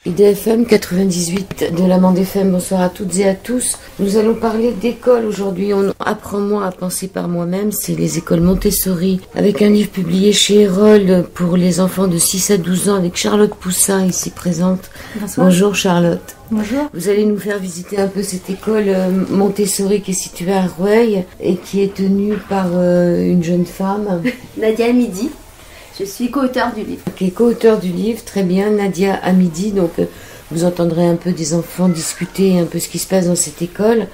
IDFM 98 de l'Amande FM, bonsoir à toutes et à tous. Nous allons parler d'école aujourd'hui. On apprend moi à penser par moi-même, c'est les écoles Montessori, avec un livre publié chez Erol pour les enfants de 6 à 12 ans avec Charlotte Poussin ici présente. Bonsoir. Bonjour Charlotte. Bonjour. Vous allez nous faire visiter un peu cette école Montessori qui est située à Rueil et qui est tenue par une jeune femme. Nadia Hamidi. Je suis co-auteure du livre. Qui est co-auteure du livre, très bien, Nadia Hamidi. Donc, vous entendrez un peu des enfants discuter un peu ce qui se passe dans cette école.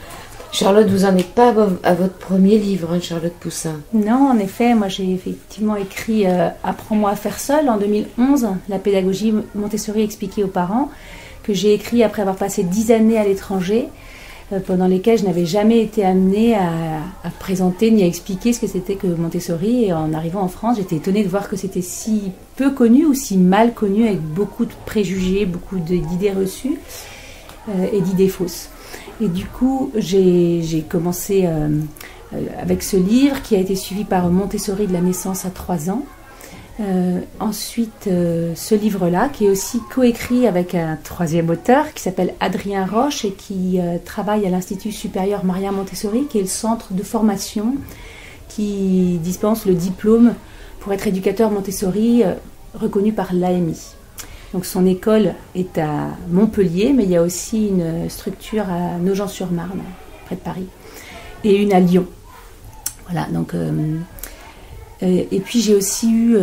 Charlotte, vous n'en êtes pas à votre premier livre, hein, Charlotte Poussin. Non, en effet, moi j'ai effectivement écrit Apprends-moi à faire seul en 2011, la pédagogie Montessori expliquée aux parents, que j'ai écrit après avoir passé 10 années à l'étranger, pendant lesquelles je n'avais jamais été amenée à présenter ni à expliquer ce que c'était que Montessori. Et en arrivant en France, j'étais étonnée de voir que c'était si peu connu ou si mal connu, avec beaucoup de préjugés, beaucoup d'idées reçues et d'idées fausses. Et du coup, j'ai commencé avec ce livre qui a été suivi par Montessori de la naissance à 3 ans. Ensuite, ce livre-là, qui est aussi coécrit avec un troisième auteur qui s'appelle Adrien Roche et qui travaille à l'Institut supérieur Maria Montessori, qui est le centre de formation qui dispense le diplôme pour être éducateur Montessori reconnu par l'AMI. Donc son école est à Montpellier, mais il y a aussi une structure à Nogent-sur-Marne, près de Paris, et une à Lyon. Voilà, donc... et puis j'ai aussi eu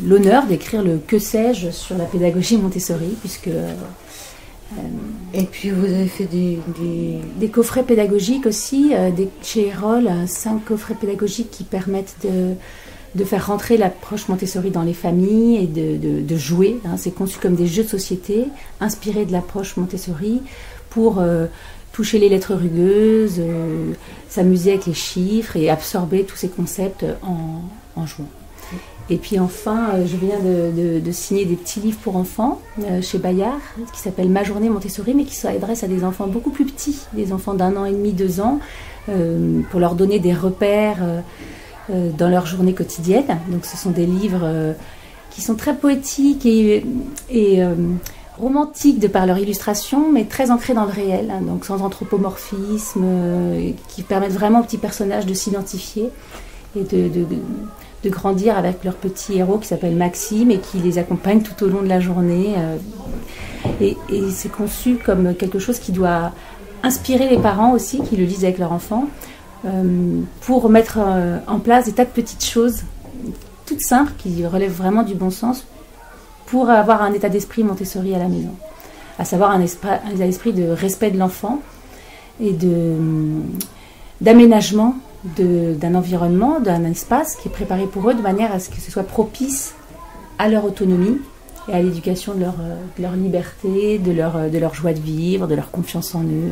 l'honneur d'écrire le Que sais-je sur la pédagogie Montessori, puisque... et puis vous avez fait des coffrets pédagogiques aussi, chez Erol, 5 coffrets pédagogiques qui permettent de faire rentrer l'approche Montessori dans les familles et de jouer. Hein. C'est conçu comme des jeux de société, inspirés de l'approche Montessori, pour... toucher les lettres rugueuses, s'amuser avec les chiffres et absorber tous ces concepts en jouant. Et puis enfin, je viens de signer des petits livres pour enfants chez Bayard, qui s'appelle Ma journée Montessori, mais qui s'adresse à des enfants beaucoup plus petits, des enfants d'1 an et demi, 2 ans, pour leur donner des repères dans leur journée quotidienne. Donc ce sont des livres qui sont très poétiques et romantiques de par leur illustration, mais très ancrés dans le réel, hein, donc sans anthropomorphisme, qui permettent vraiment aux petits personnages de s'identifier et de grandir avec leur petit héros qui s'appelle Maxime et qui les accompagne tout au long de la journée. Et c'est conçu comme quelque chose qui doit inspirer les parents aussi, qui le lisent avec leur enfant, pour mettre en place des tas de petites choses toutes simples qui relèvent vraiment du bon sens, pour avoir un état d'esprit Montessori à la maison, à savoir un état d'esprit de respect de l'enfant et d'aménagement d'un environnement, d'un espace qui est préparé pour eux de manière à ce que ce soit propice à leur autonomie et à l'éducation de leur liberté, de leur joie de vivre, de leur confiance en eux.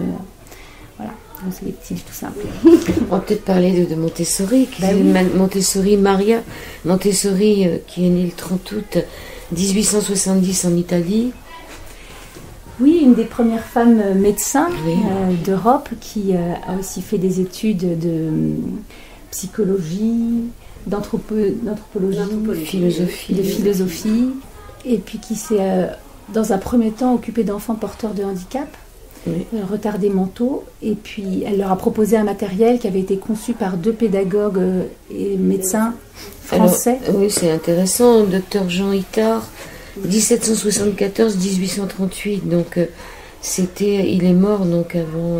Voilà, donc c'est des petits livres tout simples. On va peut-être parler de Montessori, qui est oui. Montessori Maria Montessori, qui est née le 30 août 1870 en Italie. Oui, une des premières femmes médecins oui. d'Europe qui a aussi fait des études de psychologie, d'anthropologie, de philosophie, et puis qui s'est dans un premier temps occupée d'enfants porteurs de handicap, oui. Retardés mentaux, et puis elle leur a proposé un matériel qui avait été conçu par 2 pédagogues et médecins français. Alors, oui, c'est intéressant, docteur Jean Itard, 1774-1838, donc il est mort donc avant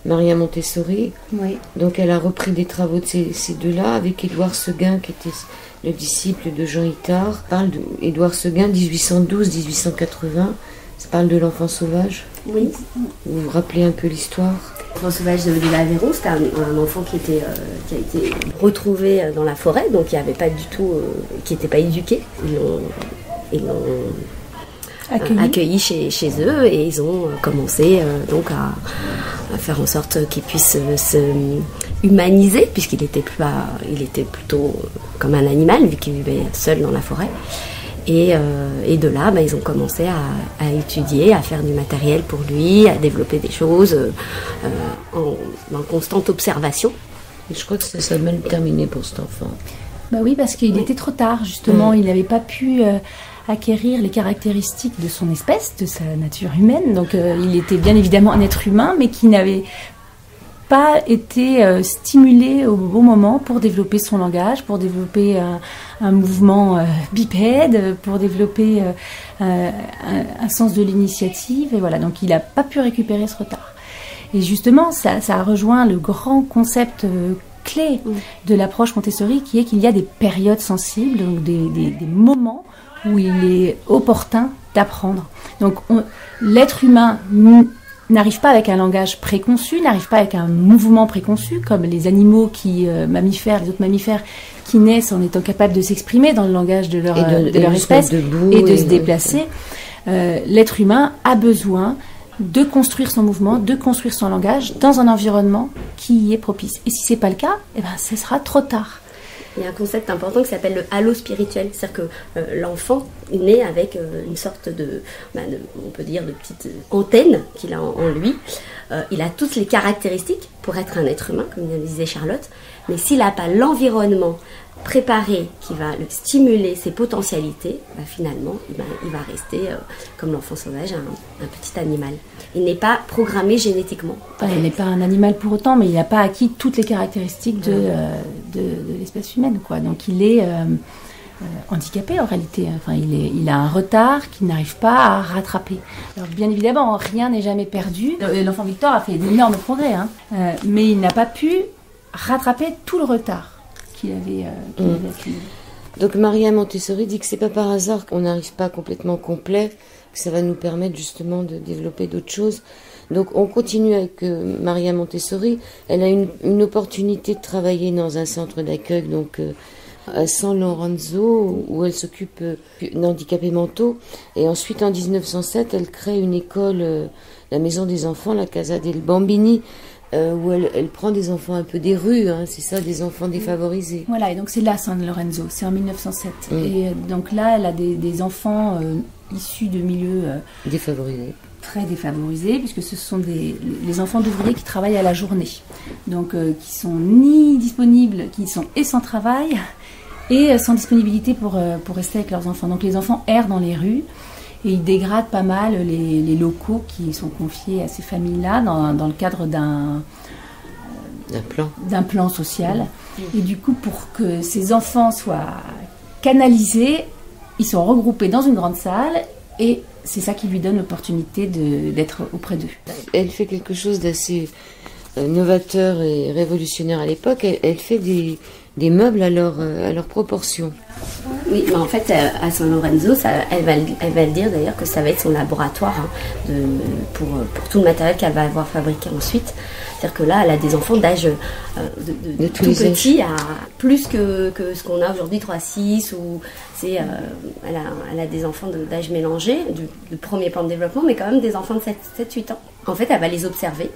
Maria Montessori, oui. Donc elle a repris des travaux de ces deux-là avec Édouard Seguin qui était le disciple de Jean Itard. Parle de Édouard Seguin, 1812-1880, ça parle de l'enfant sauvage. Oui. Vous vous rappelez un peu l'histoire? L'enfant sauvage de l'Aveyron, c'était un enfant qui a été retrouvé dans la forêt, donc qui n'avait pas du tout, qui n'était pas éduqué. Ils l'ont accueilli chez eux et ils ont commencé donc à faire en sorte qu'il puisse se humaniser, puisqu'il était plutôt comme un animal vu qu'il vivait seul dans la forêt. Et de là, ils ont commencé à étudier, à faire du matériel pour lui, à développer des choses en constante observation. Et je crois que ça s'est mal terminé pour cet enfant. Oui, parce qu'il était trop tard, justement. Il n'avait pas pu acquérir les caractéristiques de son espèce, de sa nature humaine. Donc il était bien évidemment un être humain, mais qui n'avait pas été stimulé au bon moment pour développer son langage, pour développer un mouvement bipède, pour développer un sens de l'initiative. Et voilà, donc il n'a pas pu récupérer ce retard. Et justement, ça a rejoint le grand concept clé de l'approche Montessori, qui est qu'il y a des périodes sensibles, donc des moments où il est opportun d'apprendre. Donc l'être humain n'arrive pas avec un langage préconçu, n'arrive pas avec un mouvement préconçu, comme les animaux mammifères, les autres mammifères, qui naissent en étant capables de s'exprimer dans le langage de leur espèce et de se déplacer. L'être humain a besoin de construire son mouvement, de construire son langage dans un environnement qui y est propice. Et si c'est pas le cas, ce sera trop tard. Il y a un concept important qui s'appelle le halo spirituel, c'est-à-dire que l'enfant naît avec une sorte on peut dire, de petite antenne qu'il a en lui. Il a toutes les caractéristiques pour être un être humain, comme disait Charlotte, mais s'il n'a pas l'environnement préparé qui va le stimuler ses potentialités, finalement, il va rester, comme l'enfant sauvage, un petit animal. Il n'est pas programmé génétiquement. Il n'est pas un animal pour autant, mais il n'a pas acquis toutes les caractéristiques de l'espèce humaine, quoi. Donc il est handicapé en réalité. Enfin, il a un retard qu'il n'arrive pas à rattraper. Alors bien évidemment, rien n'est jamais perdu. L'enfant Victor a fait d'énormes progrès, mais il n'a pas pu rattraper tout le retard qu'il avait accumulé. Donc Maria Montessori dit que c'est pas par hasard qu'on n'arrive pas complètement complet, que ça va nous permettre justement de développer d'autres choses. Donc on continue avec Maria Montessori. Elle a une opportunité de travailler dans un centre d'accueil, donc à San Lorenzo, où elle s'occupe d'handicapés mentaux. Et ensuite, en 1907, elle crée une école, la Maison des enfants, la Casa del Bambini, où elle prend des enfants un peu des rues, c'est ça, des enfants défavorisés. Voilà, et donc c'est là San Lorenzo, c'est en 1907. Et donc là, elle a des enfants issus de milieux défavorisés. Très défavorisés, puisque ce sont les enfants d'ouvriers qui travaillent à la journée. Donc qui sont ni disponibles, qui sont et sans travail, et sans disponibilité pour rester avec leurs enfants. Donc les enfants errent dans les rues, et ils dégradent pas mal les locaux qui sont confiés à ces familles-là dans le cadre d'un plan social. Et du coup, pour que ces enfants soient canalisés, ils sont regroupés dans une grande salle, et c'est ça qui lui donne l'opportunité d'être auprès d'eux. Elle fait quelque chose d'assez novateur et révolutionnaire à l'époque. Elle fait des meubles à leur proportion. Oui, mais en fait, à San Lorenzo, elle va le dire d'ailleurs que ça va être son laboratoire pour tout le matériel qu'elle va avoir fabriqué ensuite. C'est-à-dire que là, elle a des enfants d'âge de tout petit à plus que ce qu'on a aujourd'hui, 3-6, ou elle a des enfants d'âge mélangé, du premier plan de développement, mais quand même des enfants de 7-8 ans. En fait, elle va les observer.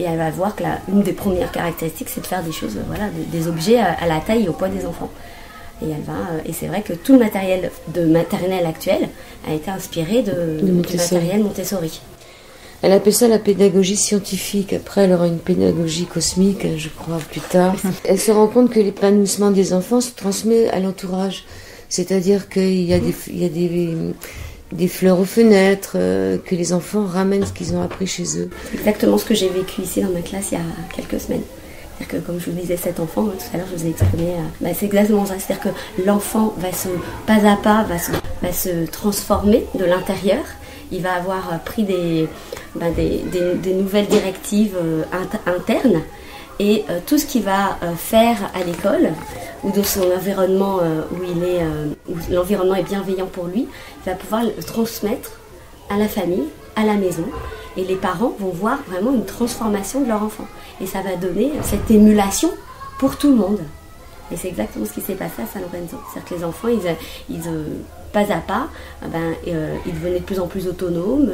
Et elle va voir que une des premières caractéristiques, c'est de faire des choses, des objets à la taille et au poids des enfants. Et c'est vrai que tout le matériel de maternelle actuel a été inspiré du matériel Montessori. Elle appelle ça la pédagogie scientifique. Après, elle aura une pédagogie cosmique, je crois, plus tard. Elle se rend compte que l'épanouissement des enfants se transmet à l'entourage. C'est-à-dire qu'il y a des fleurs aux fenêtres, que les enfants ramènent ce qu'ils ont appris chez eux. C'est exactement ce que j'ai vécu ici dans ma classe il y a quelques semaines. C'est-à-dire que, comme je vous disais, cet enfant, tout à l'heure je vous ai exprimé, c'est exactement ça. C'est-à-dire que l'enfant pas à pas, va se transformer de l'intérieur. Il va avoir pris des nouvelles directives internes. Et tout ce qu'il va faire à l'école ou dans son environnement où l'environnement est bienveillant pour lui, il va pouvoir le transmettre à la famille, à la maison. Et les parents vont voir vraiment une transformation de leur enfant. Et ça va donner cette émulation pour tout le monde. Et c'est exactement ce qui s'est passé à San Lorenzo. C'est-à-dire que les enfants, ils pas à pas, ils devenaient de plus en plus autonomes,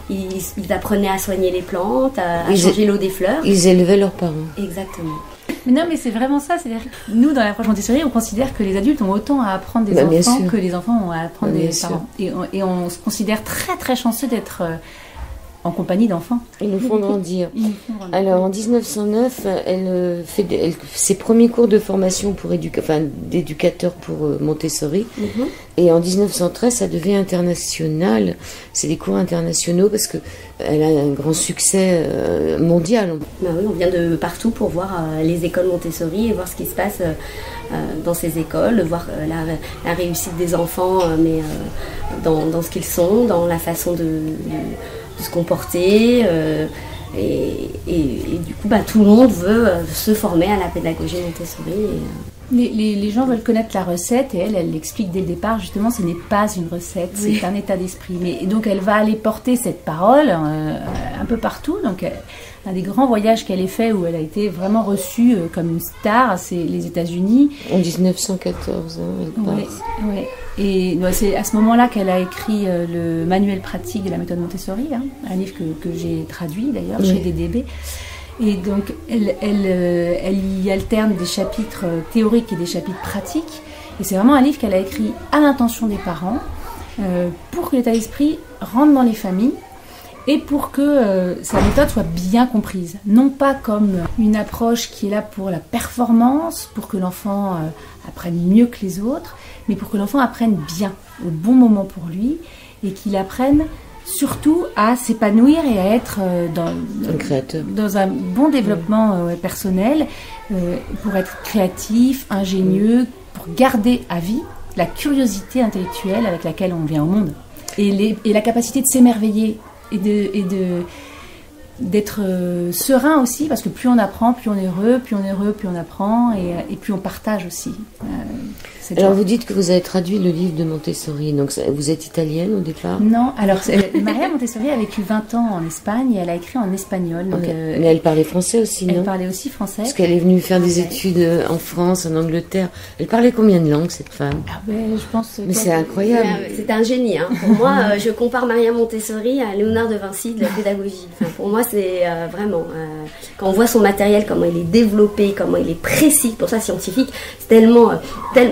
ils apprenaient à soigner les plantes, à changer l'eau des fleurs. Ils élevaient leurs parents. Exactement. Mais non, mais c'est vraiment ça. C'est-à-dire que nous, dans l'approche Montessori, on considère que les adultes ont autant à apprendre des enfants que les enfants ont à apprendre des parents. Et on se considère très très chanceux d'être en compagnie d'enfants. Ils nous font grandir. Alors en 1909, elle fait ses premiers cours de formation pour d'éducateur pour Montessori. Et en 1913, ça devient international. C'est des cours internationaux parce que elle a un grand succès mondial. Bah oui, on vient de partout pour voir les écoles Montessori et voir ce qui se passe dans ces écoles, voir la réussite des enfants, mais dans ce qu'ils sont, dans la façon de se comporter. Et du coup, tout le monde veut se former à la pédagogie Montessori. Les gens veulent connaître la recette et elle l'explique dès le départ. Justement, ce n'est pas une recette, c'est un état d'esprit. Et donc, elle va aller porter cette parole un peu partout. Donc, un des grands voyages qu'elle ait fait où elle a été vraiment reçue comme une star, c'est les États-Unis. En 1914, elle part. Ouais. Et c'est à ce moment-là qu'elle a écrit le manuel pratique de la méthode Montessori, un livre que j'ai traduit d'ailleurs chez DDB. Et donc, elle y alterne des chapitres théoriques et des chapitres pratiques. Et c'est vraiment un livre qu'elle a écrit à l'intention des parents pour que l'état d'esprit rentre dans les familles et pour que sa méthode soit bien comprise. Non pas comme une approche qui est là pour la performance, pour que l'enfant apprenne mieux que les autres, mais pour que l'enfant apprenne bien, au bon moment pour lui, et qu'il apprenne surtout à s'épanouir et à être dans un bon développement personnel, pour être créatif, ingénieux, pour garder à vie la curiosité intellectuelle avec laquelle on vient au monde. Et la capacité de s'émerveiller et d'être serein aussi, parce que plus on apprend, plus on est heureux, plus on apprend, et plus on partage aussi. Alors vous dites que vous avez traduit le livre de Montessori, donc vous êtes italienne au départ? Non, alors Maria Montessori a vécu 20 ans en Espagne et elle a écrit en espagnol. Donc, mais elle parlait français aussi, non? Elle parlait aussi français. Parce qu'elle est venue faire des études en France, en Angleterre. Elle parlait combien de langues, cette femme? Je pense. Mais c'est incroyable. C'est un génie. Pour moi, je compare Maria Montessori à Léonard de Vinci de la pédagogie. Pour moi, c'est vraiment... quand on voit son matériel, comment il est développé, comment il est précis, pour ça scientifique, c'est tellement...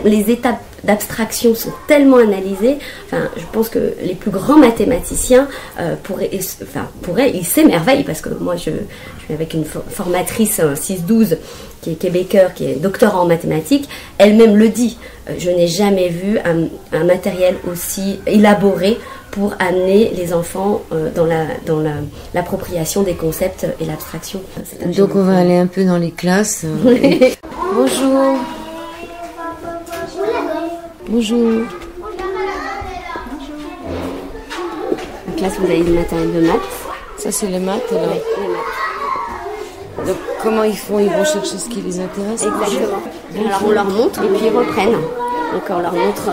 les étapes d'abstraction sont tellement analysées. Je pense que les plus grands mathématiciens ils s'émerveillent, parce que moi, je suis avec une formatrice 6-12 qui est québécoise, qui est docteur en mathématiques. Elle-même le dit. Je n'ai jamais vu un matériel aussi élaboré pour amener les enfants dans l'appropriation des concepts et l'abstraction. Donc on va aller un peu dans les classes. Bonjour. Bonjour. En classe, vous avez le matériel de maths. Ça, c'est les maths, alors. Oui, les maths. Donc, comment ils font? Ils vont chercher ce qui les intéresse? Exactement. Alors, on leur montre et puis ils reprennent. Donc, on leur montre...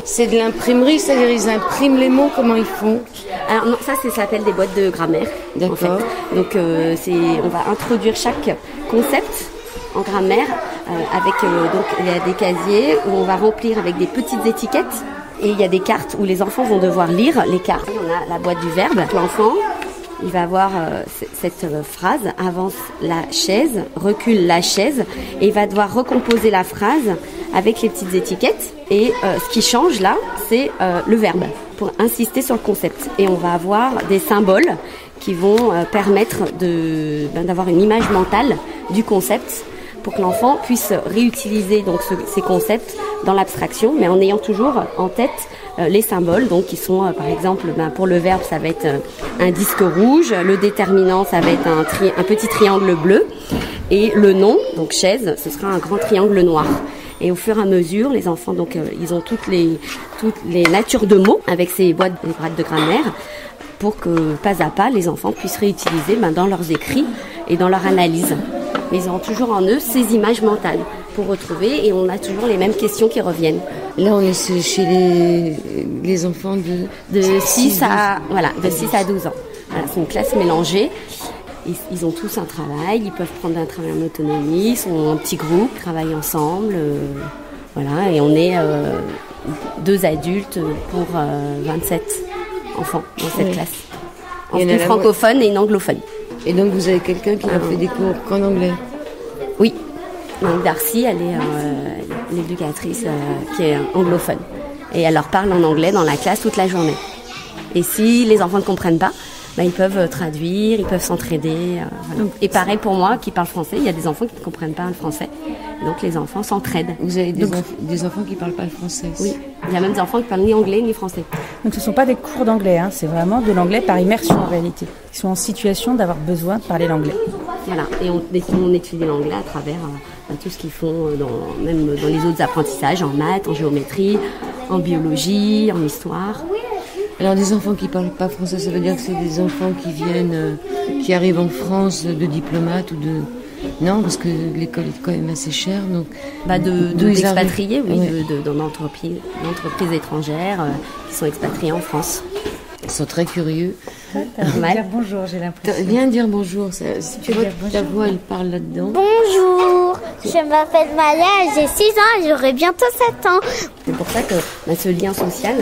C'est de l'imprimerie, c'est-à-dire ils impriment les mots, comment ils font? Alors, non, ça s'appelle des boîtes de grammaire. D'accord. En fait. Donc, on va introduire chaque concept en grammaire avec donc il y a des casiers où on va remplir avec des petites étiquettes et il y a des cartes où les enfants vont devoir lire les cartes. On a la boîte du verbe. L'enfant, il va avoir cette phrase: avance la chaise, recule la chaise, et il va devoir recomposer la phrase avec les petites étiquettes. Et ce qui change là, c'est le verbe, pour insister sur le concept. Et on va avoir des symboles qui vont permettre d'avoir une image mentale du concept, pour que l'enfant puisse réutiliser donc ces concepts dans l'abstraction, mais en ayant toujours en tête les symboles, donc qui sont par exemple, pour le verbe, ça va être un disque rouge, le déterminant, ça va être un petit triangle bleu, et le nom, donc chaise, ce sera un grand triangle noir. Et au fur et à mesure, les enfants, donc ils ont toutes les natures de mots avec ces boîtes de grammaire, pour que pas à pas les enfants puissent réutiliser dans leurs écrits et dans leur analyse. Mais ils ont toujours en eux ces images mentales pour retrouver, et on a toujours les mêmes questions qui reviennent. Là, on est chez les enfants de 6 à 12 ans. Voilà, c'est une classe mélangée. Ils ont tous un travail, ils peuvent prendre un travail en autonomie, ils sont en petits groupes, travaillent ensemble. Et on est 2 adultes pour 27 enfants dans cette classe. Une francophone et une anglophone. Et donc vous avez quelqu'un qui a fait des cours qu'en anglais? Oui. Donc Darcy, elle est l'éducatrice qui est anglophone. Et elle leur parle en anglais dans la classe toute la journée. Et si les enfants ne comprennent pas, ils peuvent traduire, ils peuvent s'entraider. Voilà. Et pareil pour moi qui parle français, il y a des enfants qui ne comprennent pas le français. Donc les enfants s'entraident. Vous avez des enfants qui ne parlent pas le français? Oui, il y a même des enfants qui ne parlent ni anglais ni français. Donc ce ne sont pas des cours d'anglais, c'est vraiment de l'anglais par immersion en réalité. Ils sont en situation d'avoir besoin de parler l'anglais. Voilà, et on étudie l'anglais à travers tout ce qu'ils font, même dans les autres apprentissages, en maths, en géométrie, en biologie, en histoire. Alors des enfants qui ne parlent pas français, ça veut dire que c'est des enfants qui viennent, qui arrivent en France de diplomates ou de... Non, parce que l'école est quand même assez chère. Donc, d'expatriés, oui, ouais. d'entreprises étrangères qui sont expatriées en France. Ils sont très curieux. Dire bonjour, j'ai l'impression. Viens dire bonjour. Ta voix, elle parle là-dedans. Bonjour, je m'appelle Maya, j'ai 6 ans et j'aurai bientôt 7 ans. C'est pour ça que ce lien social,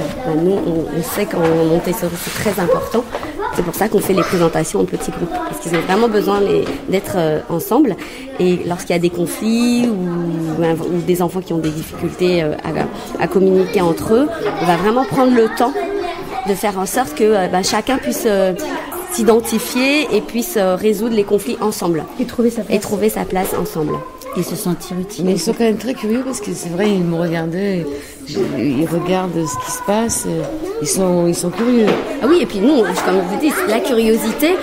nous, on sait qu'en Montessori, c'est très important. C'est pour ça qu'on fait les présentations en petits groupes. Parce qu'ils ont vraiment besoin d'être ensemble. Et lorsqu'il y a des conflits ou des enfants qui ont des difficultés à communiquer entre eux, on va vraiment prendre le temps de faire en sorte que chacun puisse s'identifier et puisse résoudre les conflits ensemble. Et trouver sa place ensemble. Et se sentir utile. Mais ils sont quand même très curieux parce que c'est vrai, ils me regardaient, ils regardent ce qui se passe, ils sont curieux. Ah oui, et puis nous, comme je vous dis, la curiosité,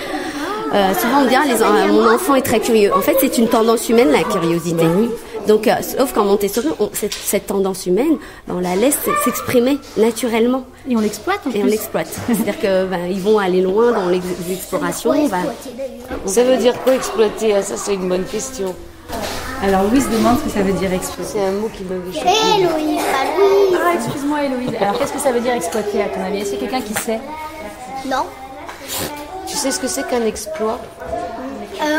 souvent on dit mon enfant est très curieux. En fait, c'est une tendance humaine, la curiosité. Oui. Donc, sauf qu'en Montessori, cette tendance humaine, on la laisse s'exprimer naturellement. Et on l'exploite en plus. Et on l'exploite. C'est-à-dire qu'ils vont aller loin dans l'exploration. Ça veut dire quoi exploiter? Ça, c'est une bonne question. Alors Louise demande ce que ça veut dire exploiter. C'est un mot qui m'avait choqué. Héloïse, Ah, excuse-moi Héloïse. Alors qu'est-ce que ça veut dire exploiter à ton avis? Est-ce qu'il y a quelqu'un qui sait? Non. Tu sais ce que c'est qu'un exploit?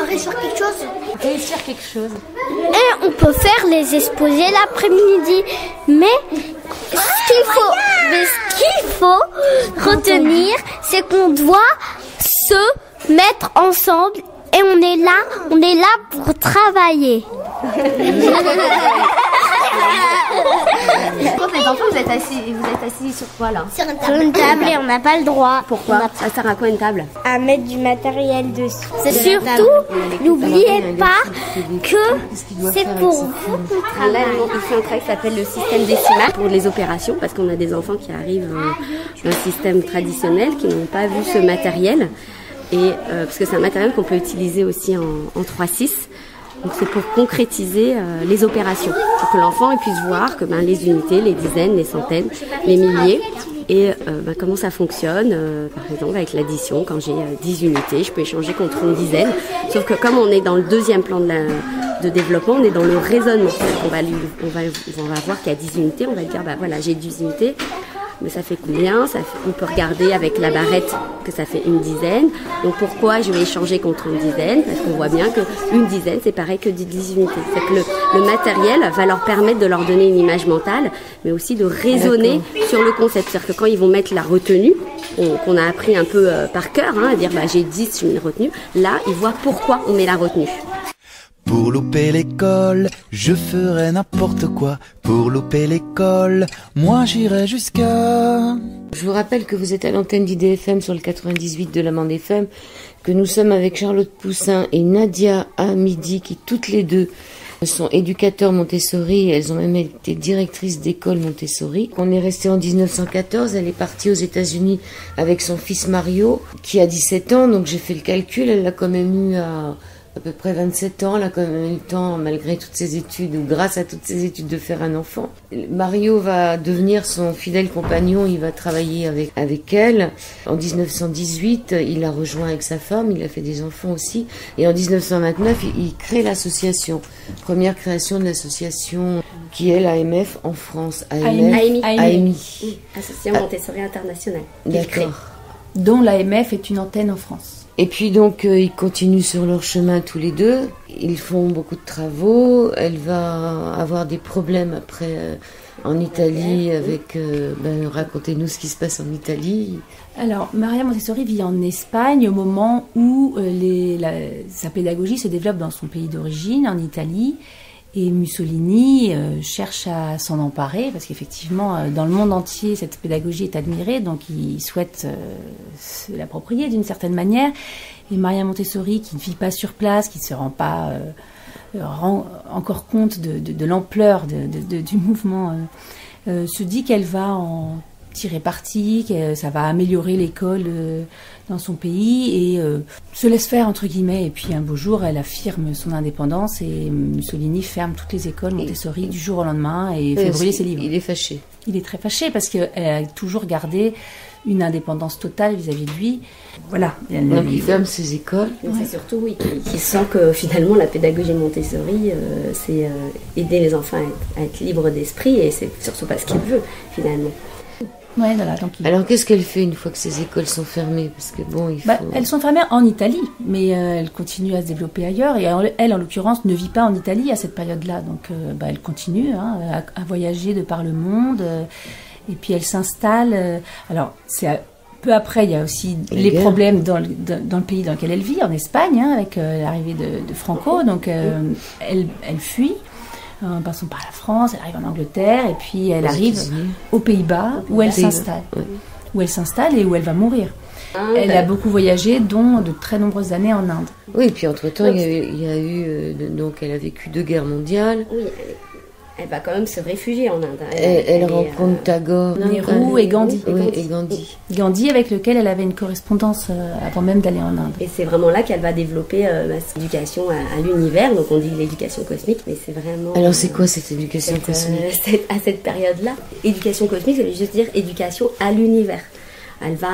Réussir quelque chose. Réussir quelque chose. Et on peut faire les exposés l'après-midi. Mais ce qu'il faut retenir, c'est qu'on doit se mettre ensemble et on est là pour travailler. Les enfants, vous êtes assis sur quoi là? Sur une table et on n'a pas le droit. Pourquoi? Ça sert à quoi une table? À mettre du matériel dessus. C'est surtout, n'oubliez pas que c'est pour vous qu'on travaille. Il fait un travail qui s'appelle le système décimal pour les opérations, parce qu'on a des enfants qui arrivent d'un système traditionnel, qui n'ont pas vu ce matériel. Et parce que c'est un matériel qu'on peut utiliser aussi en 3-6. Donc c'est pour concrétiser les opérations, pour que l'enfant puisse voir que les unités, les dizaines, les centaines, les milliers, et comment ça fonctionne. Par exemple avec l'addition, quand j'ai 10 unités, je peux échanger contre une dizaine. Sauf que comme on est dans le deuxième plan de développement, on est dans le raisonnement. On va voir qu'il y a 10 unités, on va dire voilà, j'ai 10 unités. Mais ça fait combien? On peut regarder avec la barrette que ça fait une dizaine. Donc pourquoi je vais échanger contre une dizaine? Parce qu'on voit bien qu'une dizaine, c'est pareil que 10 unités. C'est que le matériel va leur permettre de leur donner une image mentale, mais aussi de raisonner sur le concept. C'est-à-dire que quand ils vont mettre la retenue, qu'on a appris un peu par cœur, à dire j'ai 10, je mets une retenue, là, ils voient pourquoi on met la retenue. Pour louper l'école, je ferai n'importe quoi. Pour louper l'école, moi j'irai jusqu'à... Je vous rappelle que vous êtes à l'antenne d'IDFM sur le 98 de la Bande FM, que nous sommes avec Charlotte Poussin et Nadia Hamidi, qui toutes les deux sont éducateurs Montessori. Elles ont même été directrices d'école Montessori. On est resté en 1914, elle est partie aux États-Unis avec son fils Mario, qui a 17 ans, donc j'ai fait le calcul, elle l'a quand même eu à peu près 27 ans, elle a quand même eu le temps, malgré toutes ses études, ou grâce à toutes ses études, de faire un enfant. Mario va devenir son fidèle compagnon, il va travailler avec elle. En 1918, il l'a rejoint avec sa femme, il a fait des enfants aussi. Et en 1929, il crée l'association. Première création de l'association qui est l'AMF en France. AMI. Association Montessori Internationale. D'accord. Dont l'AMF est une antenne en France. Et puis donc ils continuent sur leur chemin tous les deux, ils font beaucoup de travaux, elle va avoir des problèmes après en Italie avec... racontez-nous ce qui se passe en Italie. Alors Maria Montessori vit en Espagne au moment où sa pédagogie se développe dans son pays d'origine, en Italie, Et Mussolini cherche à s'en emparer parce qu'effectivement, dans le monde entier, cette pédagogie est admirée, donc il souhaite se l'approprier d'une certaine manière. Et Maria Montessori, qui ne vit pas sur place, qui ne se rend pas encore compte de l'ampleur du mouvement, se dit qu'elle va en tirer parti, que ça va améliorer l'école dans son pays et se laisse faire entre guillemets. Et puis un beau jour, elle affirme son indépendance et Mussolini ferme toutes les écoles Montessori du jour au lendemain et fait brûler ses livres. Il est fâché. Il est très fâché parce qu'elle a toujours gardé une indépendance totale vis-à-vis de lui. Voilà. Donc il ferme ses écoles. Mais c'est surtout, qu'il sent que finalement la pédagogie Montessori, c'est aider les enfants à être libres d'esprit et c'est surtout pas ce qu'il veut finalement. Ouais, voilà, donc alors qu'est-ce qu'elle fait une fois que ces écoles sont fermées? Parce que bon, elles sont fermées en Italie, mais elles continuent à se développer ailleurs. Et elle, en l'occurrence, ne vit pas en Italie à cette période-là. Donc elle continue à voyager de par le monde. Et puis elle s'installe. Alors, peu après, il y a aussi les problèmes dans le pays dans lequel elle vit, en Espagne, avec l'arrivée de Franco. Donc elle fuit. En passant par la France, elle arrive en Angleterre et puis elle arrive aux Pays-Bas où elle s'installe. Où elle s'installe et où elle va mourir. Elle a beaucoup voyagé, dont de très nombreuses années en Inde. Oui, et puis entre-temps, il y a eu... donc elle a vécu 2 guerres mondiales. Oui, elle va quand même se réfugier en Inde. Elle rencontre Tagore, Nehru et Gandhi. Oui, et Gandhi. Gandhi, avec lequel elle avait une correspondance avant même d'aller en Inde. Et c'est vraiment là qu'elle va développer son éducation à l'univers. Donc on dit l'éducation cosmique, mais c'est vraiment... Alors c'est quoi cette éducation cosmique? À cette période-là, éducation cosmique, ça veut juste dire éducation à l'univers. Elle va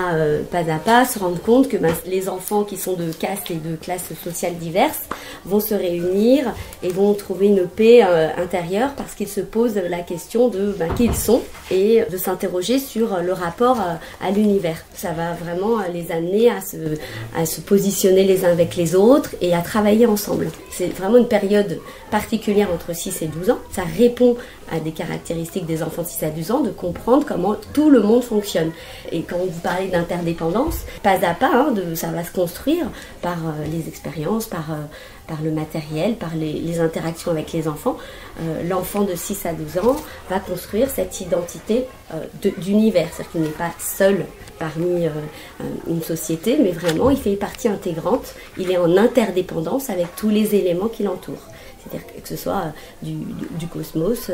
pas à pas se rendre compte que les enfants qui sont de castes et de classes sociales diverses vont se réunir et vont trouver une paix intérieure parce qu'ils se posent la question de qui ils sont et de s'interroger sur le rapport à l'univers. Ça va vraiment les amener à se positionner les uns avec les autres et à travailler ensemble. C'est vraiment une période particulière entre 6 et 12 ans. Ça répond à des caractéristiques des enfants de 6 à 12 ans, de comprendre comment tout le monde fonctionne. Et quand vous parlez d'interdépendance, pas à pas, ça va se construire par les expériences, par le matériel, par les interactions avec les enfants. L'enfant de 6 à 12 ans va construire cette identité d'univers, c'est-à-dire qu'il n'est pas seul parmi une société, mais vraiment il fait partie intégrante, il est en interdépendance avec tous les éléments qui l'entourent. C'est-à-dire que ce soit du cosmos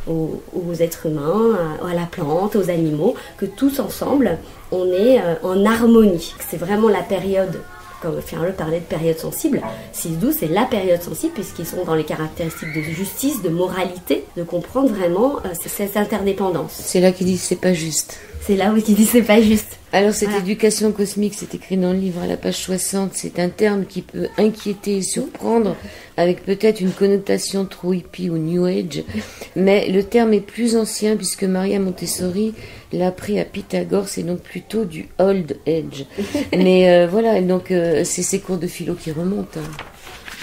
aux êtres humains, à la plante, aux animaux, que tous ensemble, on est en harmonie. C'est vraiment la période, comme Fierle parlait de période sensible, 6-12, c'est la période sensible puisqu'ils sont dans les caractéristiques de justice, de moralité, de comprendre vraiment cette interdépendance. C'est là qu'ils disent c'est pas juste. C'est là où ils disent c'est pas juste. Alors cette éducation cosmique, c'est écrit dans le livre à la page 60, c'est un terme qui peut inquiéter et surprendre, avec peut-être une connotation trop hippie ou New Age, mais le terme est plus ancien puisque Maria Montessori l'a appris à Pythagore, c'est donc plutôt du Old Age. Mais voilà, donc c'est ses cours de philo qui remontent.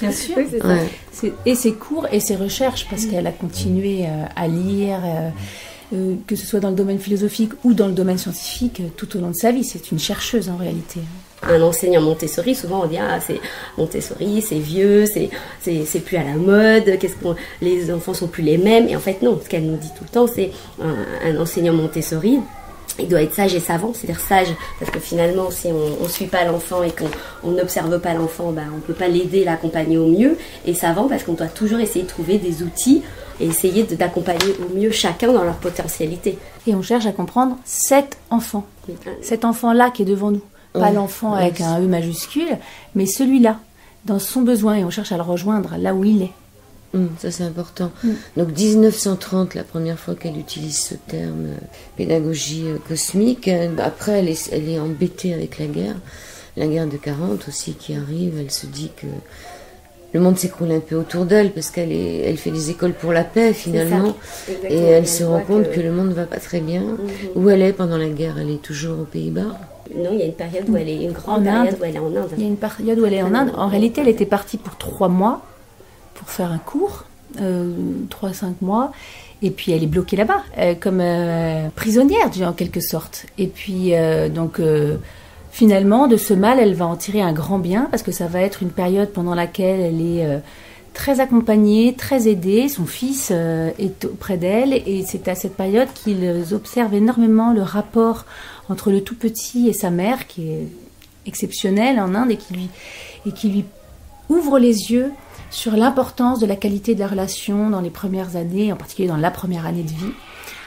Bien sûr, c'est ça. Et ses cours et ses recherches, parce qu'elle a continué à lire... que ce soit dans le domaine philosophique ou dans le domaine scientifique, tout au long de sa vie. C'est une chercheuse en réalité. Un enseignant Montessori, souvent on dit c'est Montessori, c'est vieux, c'est plus à la mode, les enfants sont plus les mêmes. Et en fait non, ce qu'elle nous dit tout le temps, c'est un enseignant Montessori, il doit être sage et savant, c'est-à-dire sage, parce que finalement, si on ne suit pas l'enfant et qu'on n'observe pas l'enfant, on ne peut pas l'aider, l'accompagner au mieux. Et savant, parce qu'on doit toujours essayer de trouver des outils et essayer d'accompagner au mieux chacun dans leur potentialité. Et on cherche à comprendre cet enfant. Cet enfant-là qui est devant nous. Pas l'enfant avec un E majuscule, mais celui-là, dans son besoin. Et on cherche à le rejoindre là où il est. Ça c'est important. Donc 1930, la première fois qu'elle utilise ce terme pédagogie cosmique. Après elle est embêtée avec la guerre de 40 aussi qui arrive. Elle se dit que le monde s'écroule un peu autour d'elle parce elle fait des écoles pour la paix finalement. Et elle se rend compte que le monde va pas très bien. Où elle est pendant la guerre? Elle est toujours aux Pays-Bas? Non, il y a une période où elle est où elle est en Inde. Il y a une période où elle est en Inde. En réalité, elle était partie pour 3 mois pour faire un cours, 3-5 mois, et puis elle est bloquée là-bas, comme prisonnière en quelque sorte. Et puis finalement, de ce mal, elle va en tirer un grand bien, parce que ça va être une période pendant laquelle elle est très accompagnée, très aidée. Son fils est auprès d'elle et c'est à cette période qu'ils observent énormément le rapport entre le tout petit et sa mère, qui est exceptionnelle en Inde et qui lui ouvre les yeux sur l'importance de la qualité de la relation dans les premières années, en particulier dans la première année de vie.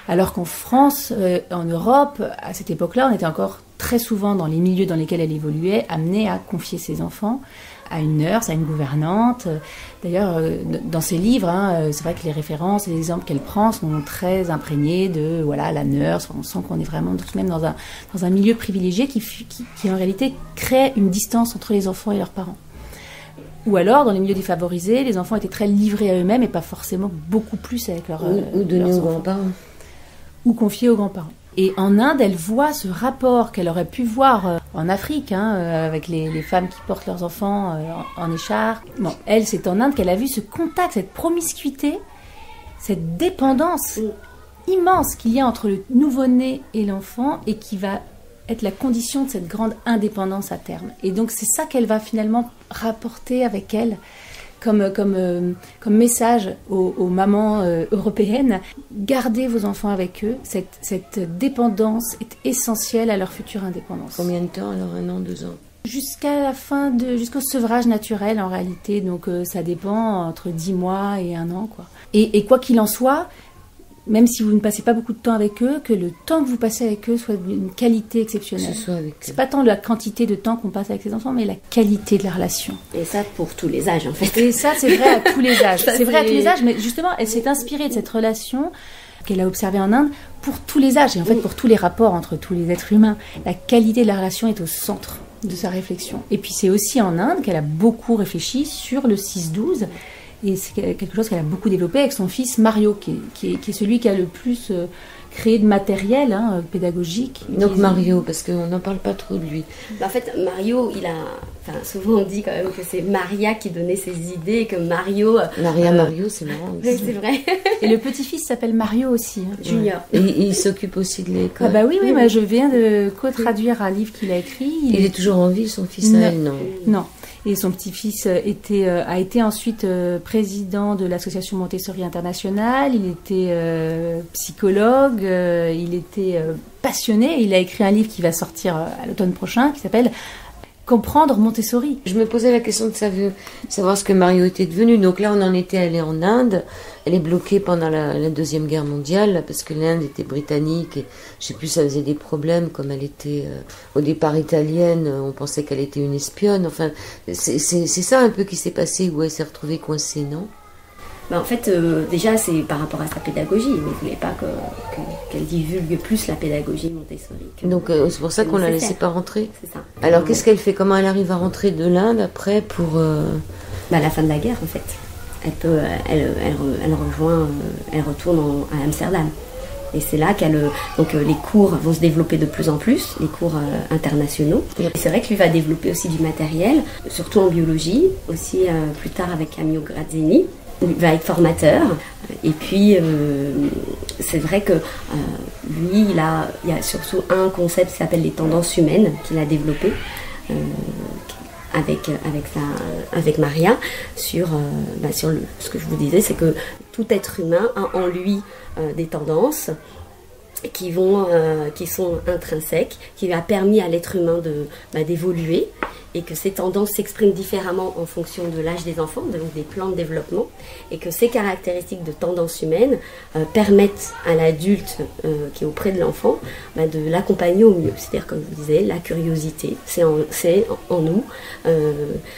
Alors qu'en France, en Europe, à cette époque-là, on était encore très souvent dans les milieux dans lesquels elle évoluait, amenée à confier ses enfants à une nurse, à une gouvernante. D'ailleurs, dans ses livres, c'est vrai que les références et les exemples qu'elle prend sont très imprégnés de la nurse. On sent qu'on est vraiment tout de même dans un milieu privilégié qui en réalité crée une distance entre les enfants et leurs parents. Ou alors, dans les milieux défavorisés, les enfants étaient très livrés à eux-mêmes et pas forcément beaucoup plus avec leurs ou donnés aux grands-parents. Ou confiés aux grands-parents. Et en Inde, elle voit ce rapport qu'elle aurait pu voir en Afrique, avec les femmes qui portent leurs enfants en écharpe. Non, elle, c'est en Inde qu'elle a vu ce contact, cette promiscuité, cette dépendance immense qu'il y a entre le nouveau-né et l'enfant et qui va être la condition de cette grande indépendance à terme. Et donc, c'est ça qu'elle va finalement rapporter avec elle comme message aux mamans européennes. Gardez vos enfants avec eux. Cette dépendance est essentielle à leur future indépendance. Combien de temps alors? 1 an, 2 ans? Jusqu'au sevrage naturel en réalité. Donc ça dépend entre 10 mois et 1 an, quoi. Et quoi qu'il en soit, même si vous ne passez pas beaucoup de temps avec eux, que le temps que vous passez avec eux soit d'une qualité exceptionnelle. C'est pas tant la quantité de temps qu'on passe avec ses enfants, mais la qualité de la relation. Et ça pour tous les âges en fait. Et ça c'est vrai à tous les âges. C'est vrai à tous les âges, mais justement elle s'est inspirée de cette relation qu'elle a observée en Inde pour tous les âges et en fait pour tous les rapports entre tous les êtres humains. La qualité de la relation est au centre de sa réflexion. Et puis c'est aussi en Inde qu'elle a beaucoup réfléchi sur le 6-12. Et c'est quelque chose qu'elle a beaucoup développé avec son fils Mario, qui est celui qui a le plus créé de matériel pédagogique. Donc Mario, parce qu'on n'en parle pas trop de lui. En fait, Mario, souvent on dit quand même que c'est Maria qui donnait ses idées, et que Mario... Mario, c'est marrant aussi. Oui, c'est vrai. Et le petit-fils s'appelle Mario aussi. Junior. Et il s'occupe aussi de l'école. Oui, moi, je viens de co-traduire un livre qu'il a écrit. Il est toujours en vie, son fils? Non. Et son petit-fils a été ensuite président de l'association Montessori Internationale. Il était psychologue, il était passionné. Il a écrit un livre qui va sortir à l'automne prochain, qui s'appelle Comprendre Montessori. Je me posais la question de savoir ce que Mario était devenu. Donc là, on en était allé en Inde. Elle est bloquée pendant la Deuxième Guerre mondiale parce que l'Inde était britannique et je sais plus, ça faisait des problèmes comme elle était au départ italienne. On pensait qu'elle était une espionne. Enfin, c'est ça un peu qui s'est passé où elle s'est retrouvée coincée, non? En fait, déjà, c'est par rapport à sa pédagogie. Il ne voulait pas qu'elle divulgue plus la pédagogie Montessori. Donc, c'est pour ça qu'on ne la laissait pas rentrer. C'est ça. Alors, qu'est-ce qu'elle fait? Comment elle arrive à rentrer de l'Inde après pour... À la fin de la guerre, en fait. Elle retourne à Amsterdam. Et c'est là donc les cours vont se développer de plus en plus, les cours internationaux. Et c'est vrai que lui va développer aussi du matériel, surtout en biologie, aussi plus tard avec Amio Grazzini. Il va être formateur. Et puis, c'est vrai que lui, il y a surtout un concept qui s'appelle les tendances humaines qu'il a développé avec Maria sur ce que je vous disais, c'est que tout être humain a en lui des tendances qui sont intrinsèques, qui lui a permis à l'être humain d'évoluer, et que ces tendances s'expriment différemment en fonction de l'âge des enfants, donc des plans de développement, et que ces caractéristiques de tendances humaines permettent à l'adulte qui est auprès de l'enfant de l'accompagner au mieux. C'est-à-dire, comme je vous disais, la curiosité, c'est en nous,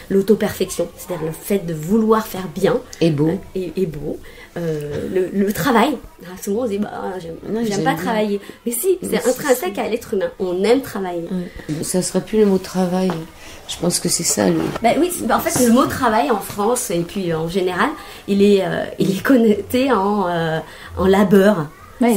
l'auto-perfection, c'est-à-dire le fait de vouloir faire bien et beau, et beau. Le travail, souvent on se dit j'aime pas travailler, mais si, c'est intrinsèque à l'être humain, on aime travailler. Ça serait plus le mot travail, je pense que c'est ça oui, en fait le mot travail en France et puis en général il est connoté en labeur. Ouais,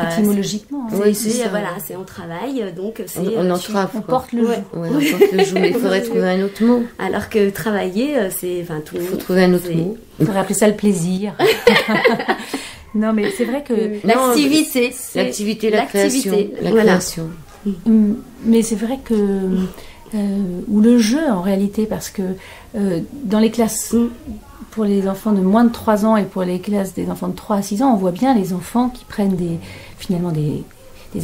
étymologiquement. C'est on travaille, donc c'est on entrave, on porte le joug. On porte le joug, mais il faudrait trouver un autre mot. Alors que travailler, il faut trouver un autre mot. Il faudrait appeler ça le plaisir. Non, mais c'est vrai que l'activité, la création. Mais c'est vrai que ou le jeu en réalité, parce que dans les classes pour les enfants de moins de 3 ans et pour les classes des enfants de 3 à 6 ans, on voit bien les enfants qui prennent finalement des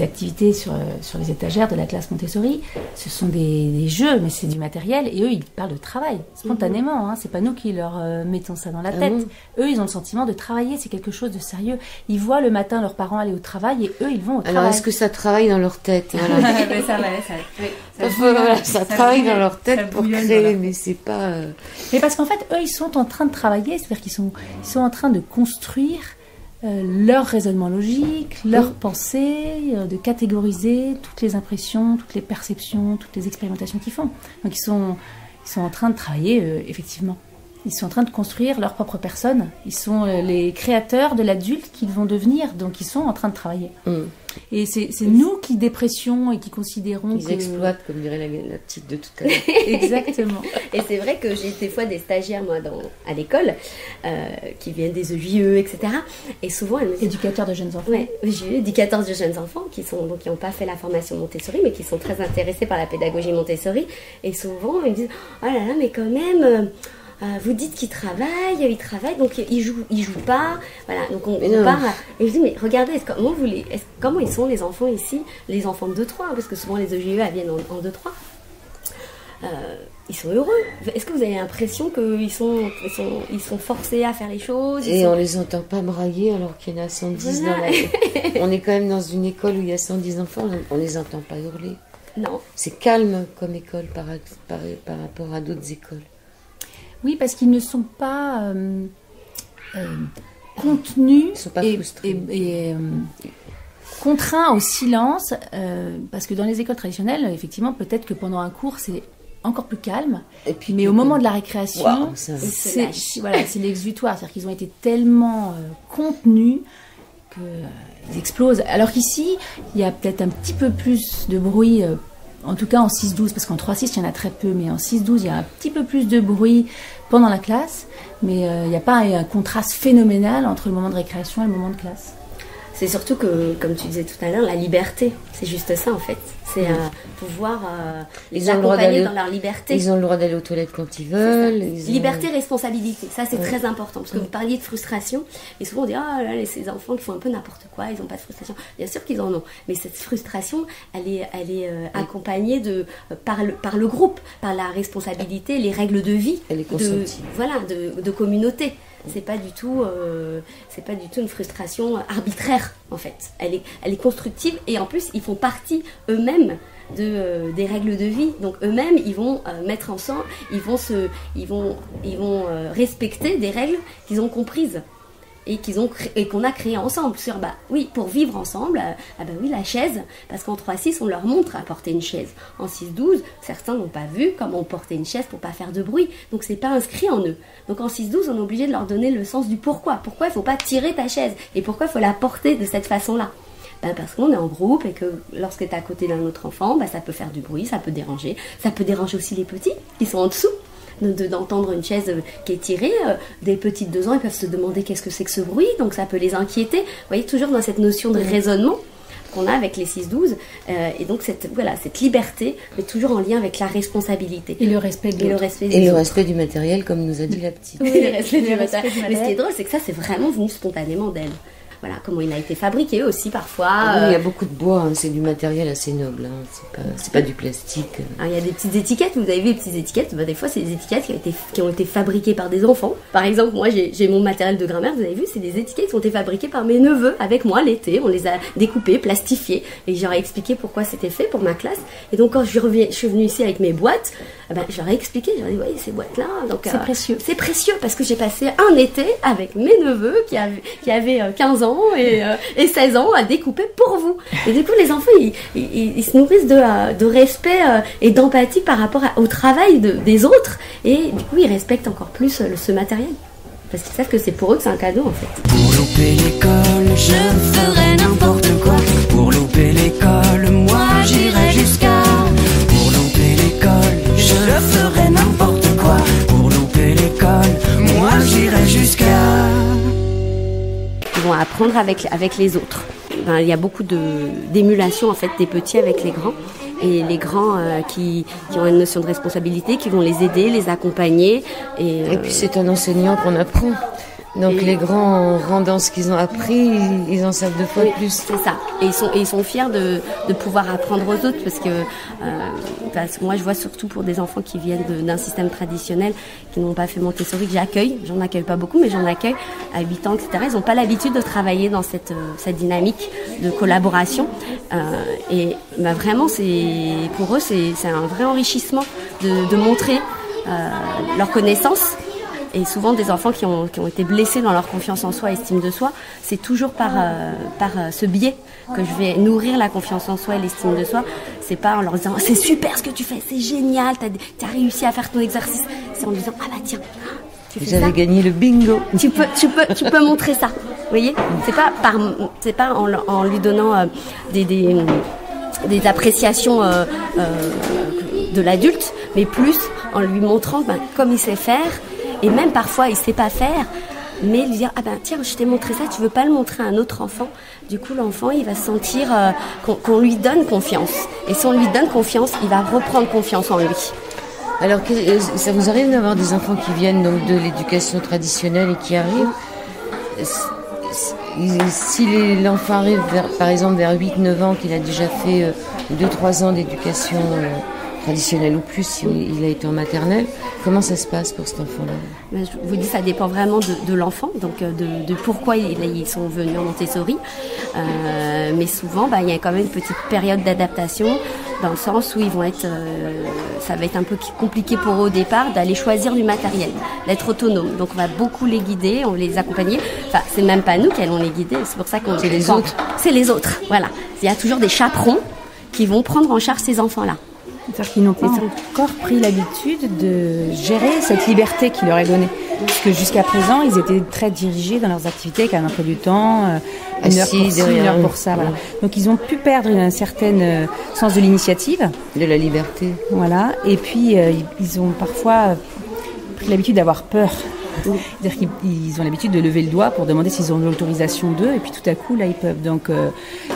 activités sur les étagères de la classe Montessori. Ce sont des jeux, mais c'est du matériel. Et eux, ils parlent de travail, spontanément. Hein. C'est pas nous qui leur mettons ça dans la tête. Eux, ils ont le sentiment de travailler. C'est quelque chose de sérieux. Ils voient le matin leurs parents aller au travail et eux, ils vont au travail. Alors, est-ce que ça travaille dans leur tête? Ça travaille dans leur tête pour créer, mais c'est pas... Mais parce qu'en fait, eux, ils sont en train de travailler. C'est-à-dire qu'ils sont en train de construire leur raisonnement logique, leur pensée, de catégoriser toutes les impressions, toutes les perceptions, toutes les expérimentations qu'ils font. Donc ils sont en train de travailler, effectivement. Ils sont en train de construire leur propre personne. Ils sont les créateurs de l'adulte qu'ils vont devenir. Donc ils sont en train de travailler. Et c'est nous qui dépressions et qui considérons Ils exploitent, comme dirait la petite de tout à l'heure. Exactement. Et c'est vrai que j'ai des fois des stagiaires, moi, à l'école, qui viennent des EJE, etc. Et souvent, elles me disent... Éducateurs de jeunes enfants. Oui, EJE, éducateurs de jeunes enfants, qui n'ont pas fait la formation Montessori, mais qui sont très intéressés par la pédagogie Montessori. Et souvent, ils me disent, oh là là, mais quand même... vous dites qu'ils travaillent, donc ils jouent pas, voilà, donc on part, et je dis, mais regardez, comment ils sont les enfants ici, les enfants de 2-3, parce que souvent les EJE, elles viennent en 2-3, ils sont heureux. Est-ce que vous avez l'impression qu'ils sont forcés à faire les choses? Et on les entend pas brailler alors qu'il y en a 110 dans la... On est quand même dans une école où il y a 110 enfants, on les entend pas hurler. Non. C'est calme comme école par rapport à d'autres écoles. Oui, parce qu'ils ne sont pas contenus. Ils sont pas frustrés. Et contraints au silence, parce que dans les écoles traditionnelles, effectivement, peut-être que pendant un cours, c'est encore plus calme. Et puis, mais au moment de la récréation, c'est l'exutoire. C'est-à-dire qu'ils ont été tellement contenus qu'ils explosent. Alors qu'ici, il y a peut-être un petit peu plus de bruit... en tout cas en 6-12, parce qu'en 3-6 il y en a très peu, mais en 6-12 il y a un petit peu plus de bruit pendant la classe, mais il n'y a pas un contraste phénoménal entre le moment de récréation et le moment de classe. C'est surtout que, comme tu disais tout à l'heure, la liberté, c'est juste ça en fait. C'est pouvoir les accompagner dans leur liberté. Ils ont le droit d'aller aux toilettes quand ils veulent. Liberté, responsabilité, ça c'est très important. Parce que vous parliez de frustration, et souvent on dit, ah là, ces enfants qui font un peu n'importe quoi, ils n'ont pas de frustration. Bien sûr qu'ils en ont, mais cette frustration, elle est accompagnée par le groupe, par la responsabilité, les règles de vie, elle est consentie. De communauté. C'est pas du tout une frustration arbitraire en fait. Elle est constructive et en plus ils font partie eux-mêmes des règles de vie. Donc eux-mêmes ils vont mettre ensemble, ils vont respecter des règles qu'ils ont comprises et qu'on a créé ensemble pour vivre ensemble, la chaise, parce qu'en 3-6 on leur montre à porter une chaise. En 6-12 certains n'ont pas vu comment on portait une chaise pour pas faire de bruit, donc c'est pas inscrit en eux. Donc en 6-12 on est obligé de leur donner le sens du pourquoi il faut pas tirer ta chaise et pourquoi il faut la porter de cette façon là. Parce qu'on est en groupe et que lorsque tu es à côté d'un autre enfant, ça peut faire du bruit, ça peut déranger aussi les petits qui sont en dessous. D'entendre une chaise qui est tirée, des petits de 2 ans, ils peuvent se demander qu'est-ce que c'est que ce bruit, donc ça peut les inquiéter. Vous voyez, toujours dans cette notion de raisonnement qu'on a avec les 6-12, et donc cette liberté, mais toujours en lien avec la responsabilité. Et le respect le respect du matériel, comme nous a dit la petite. Oui, le respect du matériel. Mais ce qui est drôle, c'est que ça, c'est vraiment venu spontanément d'elle. Voilà, comment il a été fabriqué aussi parfois. Oui, il y a beaucoup de bois, c'est du matériel assez noble, c'est pas du plastique. Alors, il y a des petites étiquettes, vous avez vu les petites étiquettes, des fois c'est des étiquettes qui ont été fabriquées par des enfants. Par exemple, moi j'ai mon matériel de grammaire, vous avez vu, c'est des étiquettes qui ont été fabriquées par mes neveux avec moi l'été, on les a découpées, plastifiées, et j'aurais expliqué pourquoi c'était fait pour ma classe. Et donc quand je suis venue ici avec mes boîtes, j'aurais expliqué, j'aurais dit, oui, ces boîtes-là, donc c'est précieux. C'est précieux parce que j'ai passé un été avec mes neveux qui avaient 15 ans et 16 ans à découper pour vous. Et du coup, les enfants, ils se nourrissent de respect et d'empathie par rapport au travail des autres. Et du coup, ils respectent encore plus ce matériel. Parce qu'ils savent que c'est pour eux que c'est un cadeau, en fait. Pour louper l'école, je ferai n'importe quoi. Pour louper l'école, moi j'irai jusqu'à... Pour louper l'école, je ferai n'importe quoi. Pour louper l'école, moi j'irai jusqu'à... Ils vont apprendre avec les autres. Il y a beaucoup d'émulation en fait des petits avec les grands et les grands qui ont une notion de responsabilité, qui vont les aider, les accompagner. Et puis c'est un enseignant qu'on apprend. Donc les grands, en rendant ce qu'ils ont appris, ils en savent 2 fois plus. C'est ça. Et ils sont fiers de pouvoir apprendre aux autres parce que moi je vois surtout pour des enfants qui viennent d'un système traditionnel, qui n'ont pas fait Montessori, que j'accueille. J'en accueille pas beaucoup, mais j'en accueille à 8 ans, etc. Ils n'ont pas l'habitude de travailler dans cette dynamique de collaboration. Et vraiment, pour eux, c'est un vrai enrichissement de montrer leur connaissance. Et souvent des enfants qui ont été blessés dans leur confiance en soi, estime de soi, c'est toujours par ce biais que je vais nourrir la confiance en soi et l'estime de soi. C'est pas en leur disant c'est super ce que tu fais, c'est génial, t'as réussi à faire ton exercice. C'est en disant ah bah tiens, vous avez gagné le bingo. Tu peux montrer ça. Vous voyez, c'est pas en lui donnant des appréciations de l'adulte, mais plus en lui montrant comme il sait faire. Et même parfois, il sait pas faire, mais lui dire, ah ben tiens, je t'ai montré ça, tu veux pas le montrer à un autre enfant? Du coup, l'enfant, il va sentir qu'on lui donne confiance. Et si on lui donne confiance, il va reprendre confiance en lui. Alors, ça vous arrive d'avoir des enfants qui viennent donc de l'éducation traditionnelle et qui arrivent? Si l'enfant arrive, par exemple, vers 8-9 ans, qu'il a déjà fait 2-3 ans d'éducation traditionnelle ou plus, si il a été en maternelle, comment ça se passe pour cet enfant-là? Je vous dis, ça dépend vraiment de l'enfant, donc de pourquoi ils sont venus en Montessori. Mais souvent, il y a quand même une petite période d'adaptation, dans le sens où ils vont être, ça va être un peu compliqué pour eux au départ d'aller choisir du matériel, d'être autonome. Donc on va beaucoup les guider, on va les accompagner. Enfin, c'est même pas nous qui allons les guider, c'est pour ça qu'on c'est les autres. C'est les autres, voilà. Il y a toujours des chaperons qui vont prendre en charge ces enfants-là. C'est-à-dire qu'ils n'ont pas encore pris l'habitude de gérer cette liberté qui leur est donnée. Parce que jusqu'à présent, ils étaient très dirigés dans leurs activités, avec un emploi du temps, une heure pour ci, une heure pour ça. Voilà. Donc ils ont pu perdre un certain sens de l'initiative. De la liberté. Voilà. Et puis, ils ont parfois pris l'habitude d'avoir peur. C'est-à-dire qu'ils ont l'habitude de lever le doigt pour demander s'ils ont l'autorisation d'eux, et puis tout à coup, là, ils peuvent. Donc,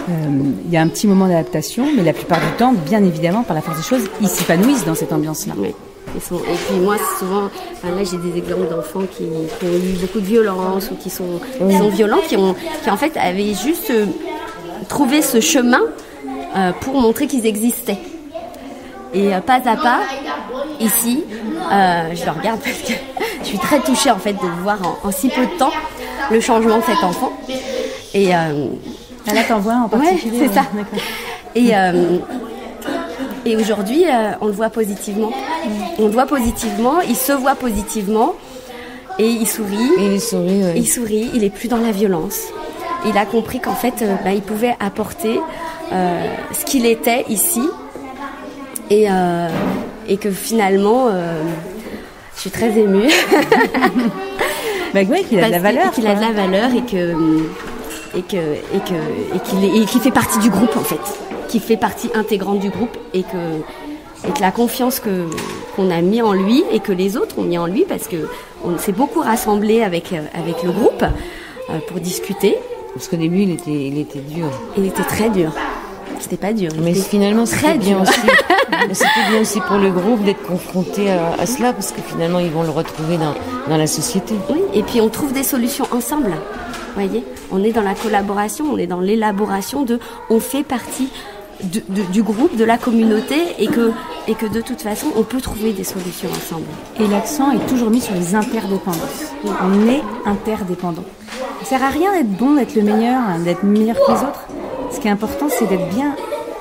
il y a un petit moment d'adaptation, mais la plupart du temps, bien évidemment, par la force des choses, ils s'épanouissent dans cette ambiance-là. Oui. Et puis moi, souvent, là, j'ai des exemples d'enfants qui ont eu beaucoup de violence ou qui sont violents, qui en fait avaient juste trouvé ce chemin pour montrer qu'ils existaient. Et pas à pas, ici, je le regarde parce que je suis très touchée en fait de voir en si peu de temps le changement de cet enfant. Et là, t'en vois en particulier. Ouais, c'est ça. Et aujourd'hui, on le voit positivement. On le voit positivement, il se voit positivement et il sourit. Et il sourit, ouais. Il sourit, il est plus dans la violence. Il a compris qu'en fait, il pouvait apporter ce qu'il était ici et que finalement, je suis très émue. Oui, qu'il a de la valeur. Qu'il a de la valeur et qu'il fait partie du groupe en fait. Qui fait partie intégrante du groupe et que la confiance qu'on a mis en lui et que les autres ont mis en lui, parce que on s'est beaucoup rassemblés avec le groupe pour discuter. Parce qu'au début, il était dur. Il était très dur. C'était pas dur. Mais finalement, c'était bien aussi. C'était bien aussi pour le groupe d'être confronté à cela, parce que finalement, ils vont le retrouver dans la société. Oui, et puis on trouve des solutions ensemble. Vous voyez, on est dans la collaboration, on est dans l'élaboration on fait partie du groupe, de la communauté, et que de toute façon, on peut trouver des solutions ensemble. Et l'accent est toujours mis sur les interdépendances. On est interdépendants. Ça sert à rien d'être bon, d'être le meilleur, d'être meilleur que les autres. Ce qui est important, c'est d'être bien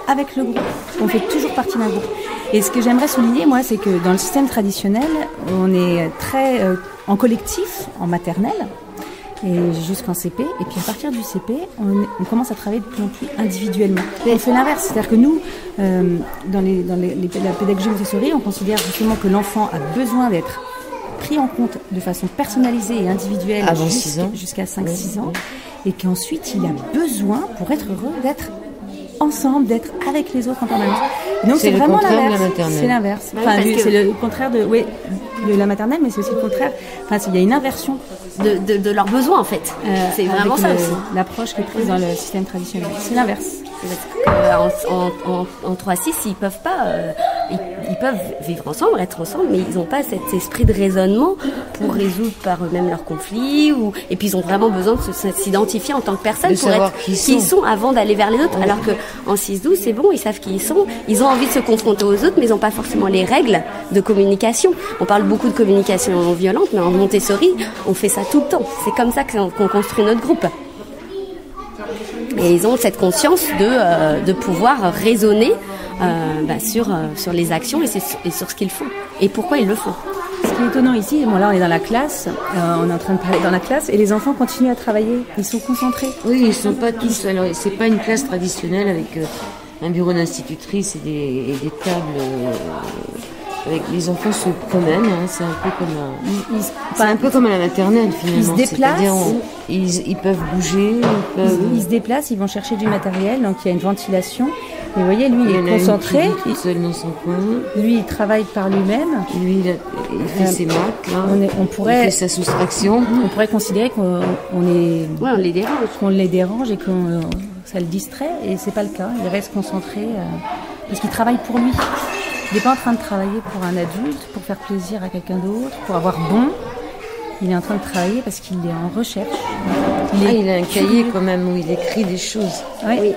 avec le groupe. On fait toujours partie d'un groupe. Et ce que j'aimerais souligner, moi, c'est que dans le système traditionnel, on est très en collectif, en maternelle, et jusqu'en CP, et puis à partir du CP, on commence à travailler de plus en plus individuellement. On fait l'inverse, c'est-à-dire que nous, dans la pédagogie Montessori, on considère justement que l'enfant a besoin d'être pris en compte de façon personnalisée et individuelle jusqu'à 5-6 ans, et qu'ensuite il a besoin, pour être heureux, d'être ensemble, d'être avec les autres en permanence. Donc c'est vraiment l'inverse. C'est l'inverse. Enfin, c'est le contraire de la maternelle, mais c'est aussi le contraire. Enfin, il y a une inversion de leurs besoins en fait. C'est vraiment ça aussi. L'approche qui est prise dans le système traditionnel. C'est l'inverse. Parce qu'en 3-6, ils peuvent pas, ils peuvent vivre ensemble, être ensemble, mais ils n'ont pas cet esprit de raisonnement pour résoudre par eux-mêmes leurs conflits. Et puis ils ont vraiment besoin de s'identifier en tant que personne pour être qui ils sont avant d'aller vers les autres. Alors qu'en 6-12, c'est bon, ils savent qui ils sont. Ils ont envie de se confronter aux autres, mais ils n'ont pas forcément les règles de communication. On parle beaucoup de communication non violente, mais en Montessori, on fait ça tout le temps. C'est comme ça qu'on construit notre groupe. Et ils ont cette conscience de pouvoir raisonner sur les actions et sur ce qu'ils font et pourquoi ils le font. Ce qui est étonnant ici, bon là on est dans la classe, on est en train de parler dans la classe et les enfants continuent à travailler, ils sont concentrés. Oui, ils ne sont pas tous, alors c'est pas une classe traditionnelle avec un bureau d'institutrice et des tables... avec les enfants se promènent, hein, c'est un peu comme à la maternelle finalement. Ils se déplacent. C'est-à-dire ils peuvent bouger, ils se déplacent, ils vont chercher du matériel, donc il y a une ventilation. Mais vous voyez, lui il est concentré, tout seul dans son coin. Lui il travaille par lui-même. Lui il fait ses maths, là. Il fait sa soustraction. On pourrait considérer qu'on les dérange et que ça le distrait, et c'est pas le cas. Il reste concentré parce qu'il travaille pour lui. Il n'est pas en train de travailler pour un adulte, pour faire plaisir à quelqu'un d'autre, pour avoir bon. Il est en train de travailler parce qu'il est en recherche. Il a un cahier quand même où il écrit des choses. Oui.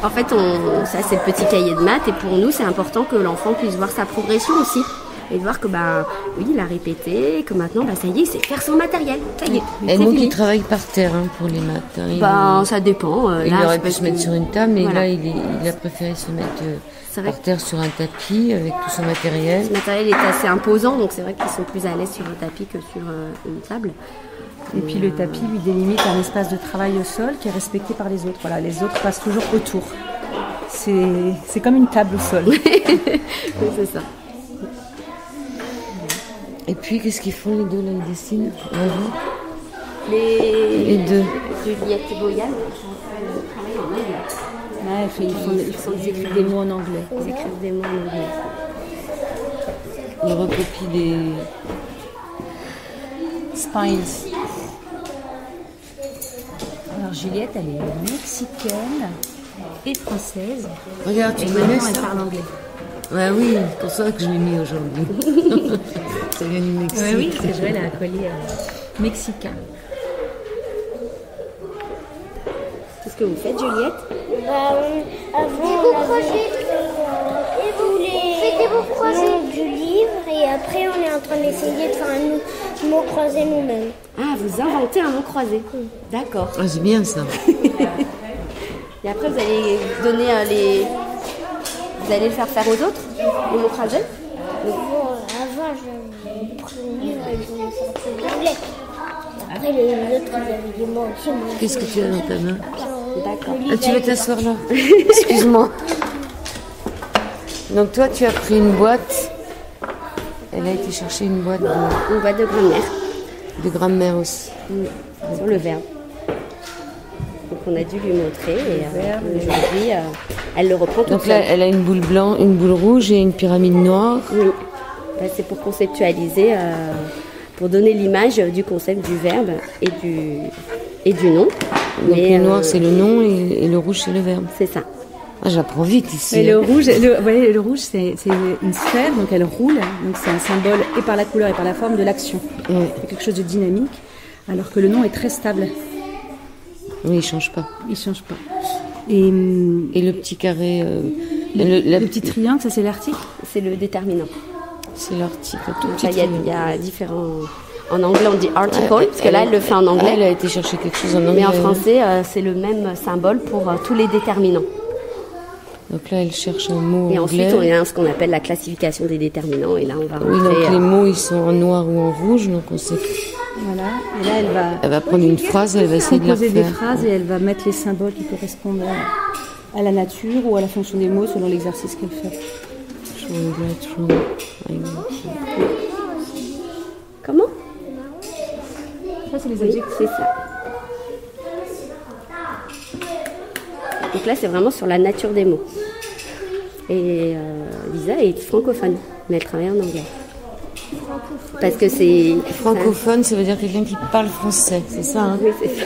En fait, ça c'est le petit cahier de maths et pour nous c'est important que l'enfant puisse voir sa progression aussi. Et de voir que oui, il a répété, que maintenant ça y est, il sait faire son matériel. Ça y est. Et donc il travaille par terre pour les maths. Ça dépend. Il aurait pu se mettre sur une table, mais là il a préféré se mettre par terre sur un tapis avec tout son matériel. Ce matériel est assez imposant, donc c'est vrai qu'ils sont plus à l'aise sur un tapis que sur une table. Et puis le tapis lui délimite un espace de travail au sol qui est respecté par les autres. Voilà, les autres passent toujours autour. C'est comme une table au sol. Oui, c'est ça. Et puis qu'est-ce qu'ils font les deux là? Ils dessinent les deux. Juliette et Boyan travaillent en anglais. Ils écrivent des mots en anglais. Ils écrivent des mots en anglais. Ils recopient des spines. Alors Juliette, elle est mexicaine et française. Regarde, tu connais ça? Elle parle anglais. Oui, c'est pour ça que je l'ai mis aujourd'hui. Ça vient du Mexique. Oui, parce que Joël a un collier mexicain. Qu'est-ce que vous faites, Juliette? Avant, on avait le nom du livre et après, on est en train d'essayer de faire un mot croisé nous-mêmes. Ah, vous inventez un mot croisé. D'accord. Ah, c'est bien ça. Et après, vous allez donner Vous allez le faire aux autres, les mots croisés? Avant, j'avais pris le livre et je voulais faire l'anglais. Après, les autres, ils avaient des mots aussi. Qu'est-ce que tu as dans ta main? D'accord. Tu veux t'asseoir là? Excuse-moi. Donc toi, tu as pris une boîte. Elle a été chercher une boîte Une boîte de grammaire. De grammaire aussi. Sur le verbe. Donc on a dû lui montrer et aujourd'hui, elle le reprend toute Donc là, seule. elle a une boule blanche, une boule rouge et une pyramide noire. Oui. C'est pour conceptualiser, pour donner l'image du concept du verbe et du nom. Donc le noir, c'est le nom et le rouge, c'est le verbe. C'est ça. Ah, j'apprends vite ici. Et le rouge, c'est une sphère, donc elle roule. Donc c'est un symbole et par la couleur et par la forme de l'action. Oui. C'est quelque chose de dynamique, alors que le nom est très stable. Oui, il change pas. Il change pas. Et le petit carré, le petit triangle, ça c'est l'article. C'est le déterminant. C'est l'article. Il y a différents. En anglais, on dit article, parce que là, elle le fait en anglais. Elle a été chercher quelque chose en anglais. Mais en français, c'est le même symbole pour tous les déterminants. Donc là, elle cherche un mot et anglais. Ensuite, on a ce qu'on appelle la classification des déterminants. Et là, on va rentrer... Oui, donc les mots, ils sont en noir ou en rouge. Donc on sait... Voilà. Et là, elle va prendre une phrase, elle va essayer de la refaire. Composer des phrases et elle va mettre les symboles qui correspondent à la nature ou à la fonction des mots selon l'exercice qu'elle fait. Comment? Ça, c'est les adjectifs. C'est ça. Donc là, c'est vraiment sur la nature des mots. Et Lisa est francophone, mais elle travaille en anglais. Parce que c'est... Francophone, ça veut dire quelqu'un qui parle français, c'est ça, hein? Oui, c'est ça.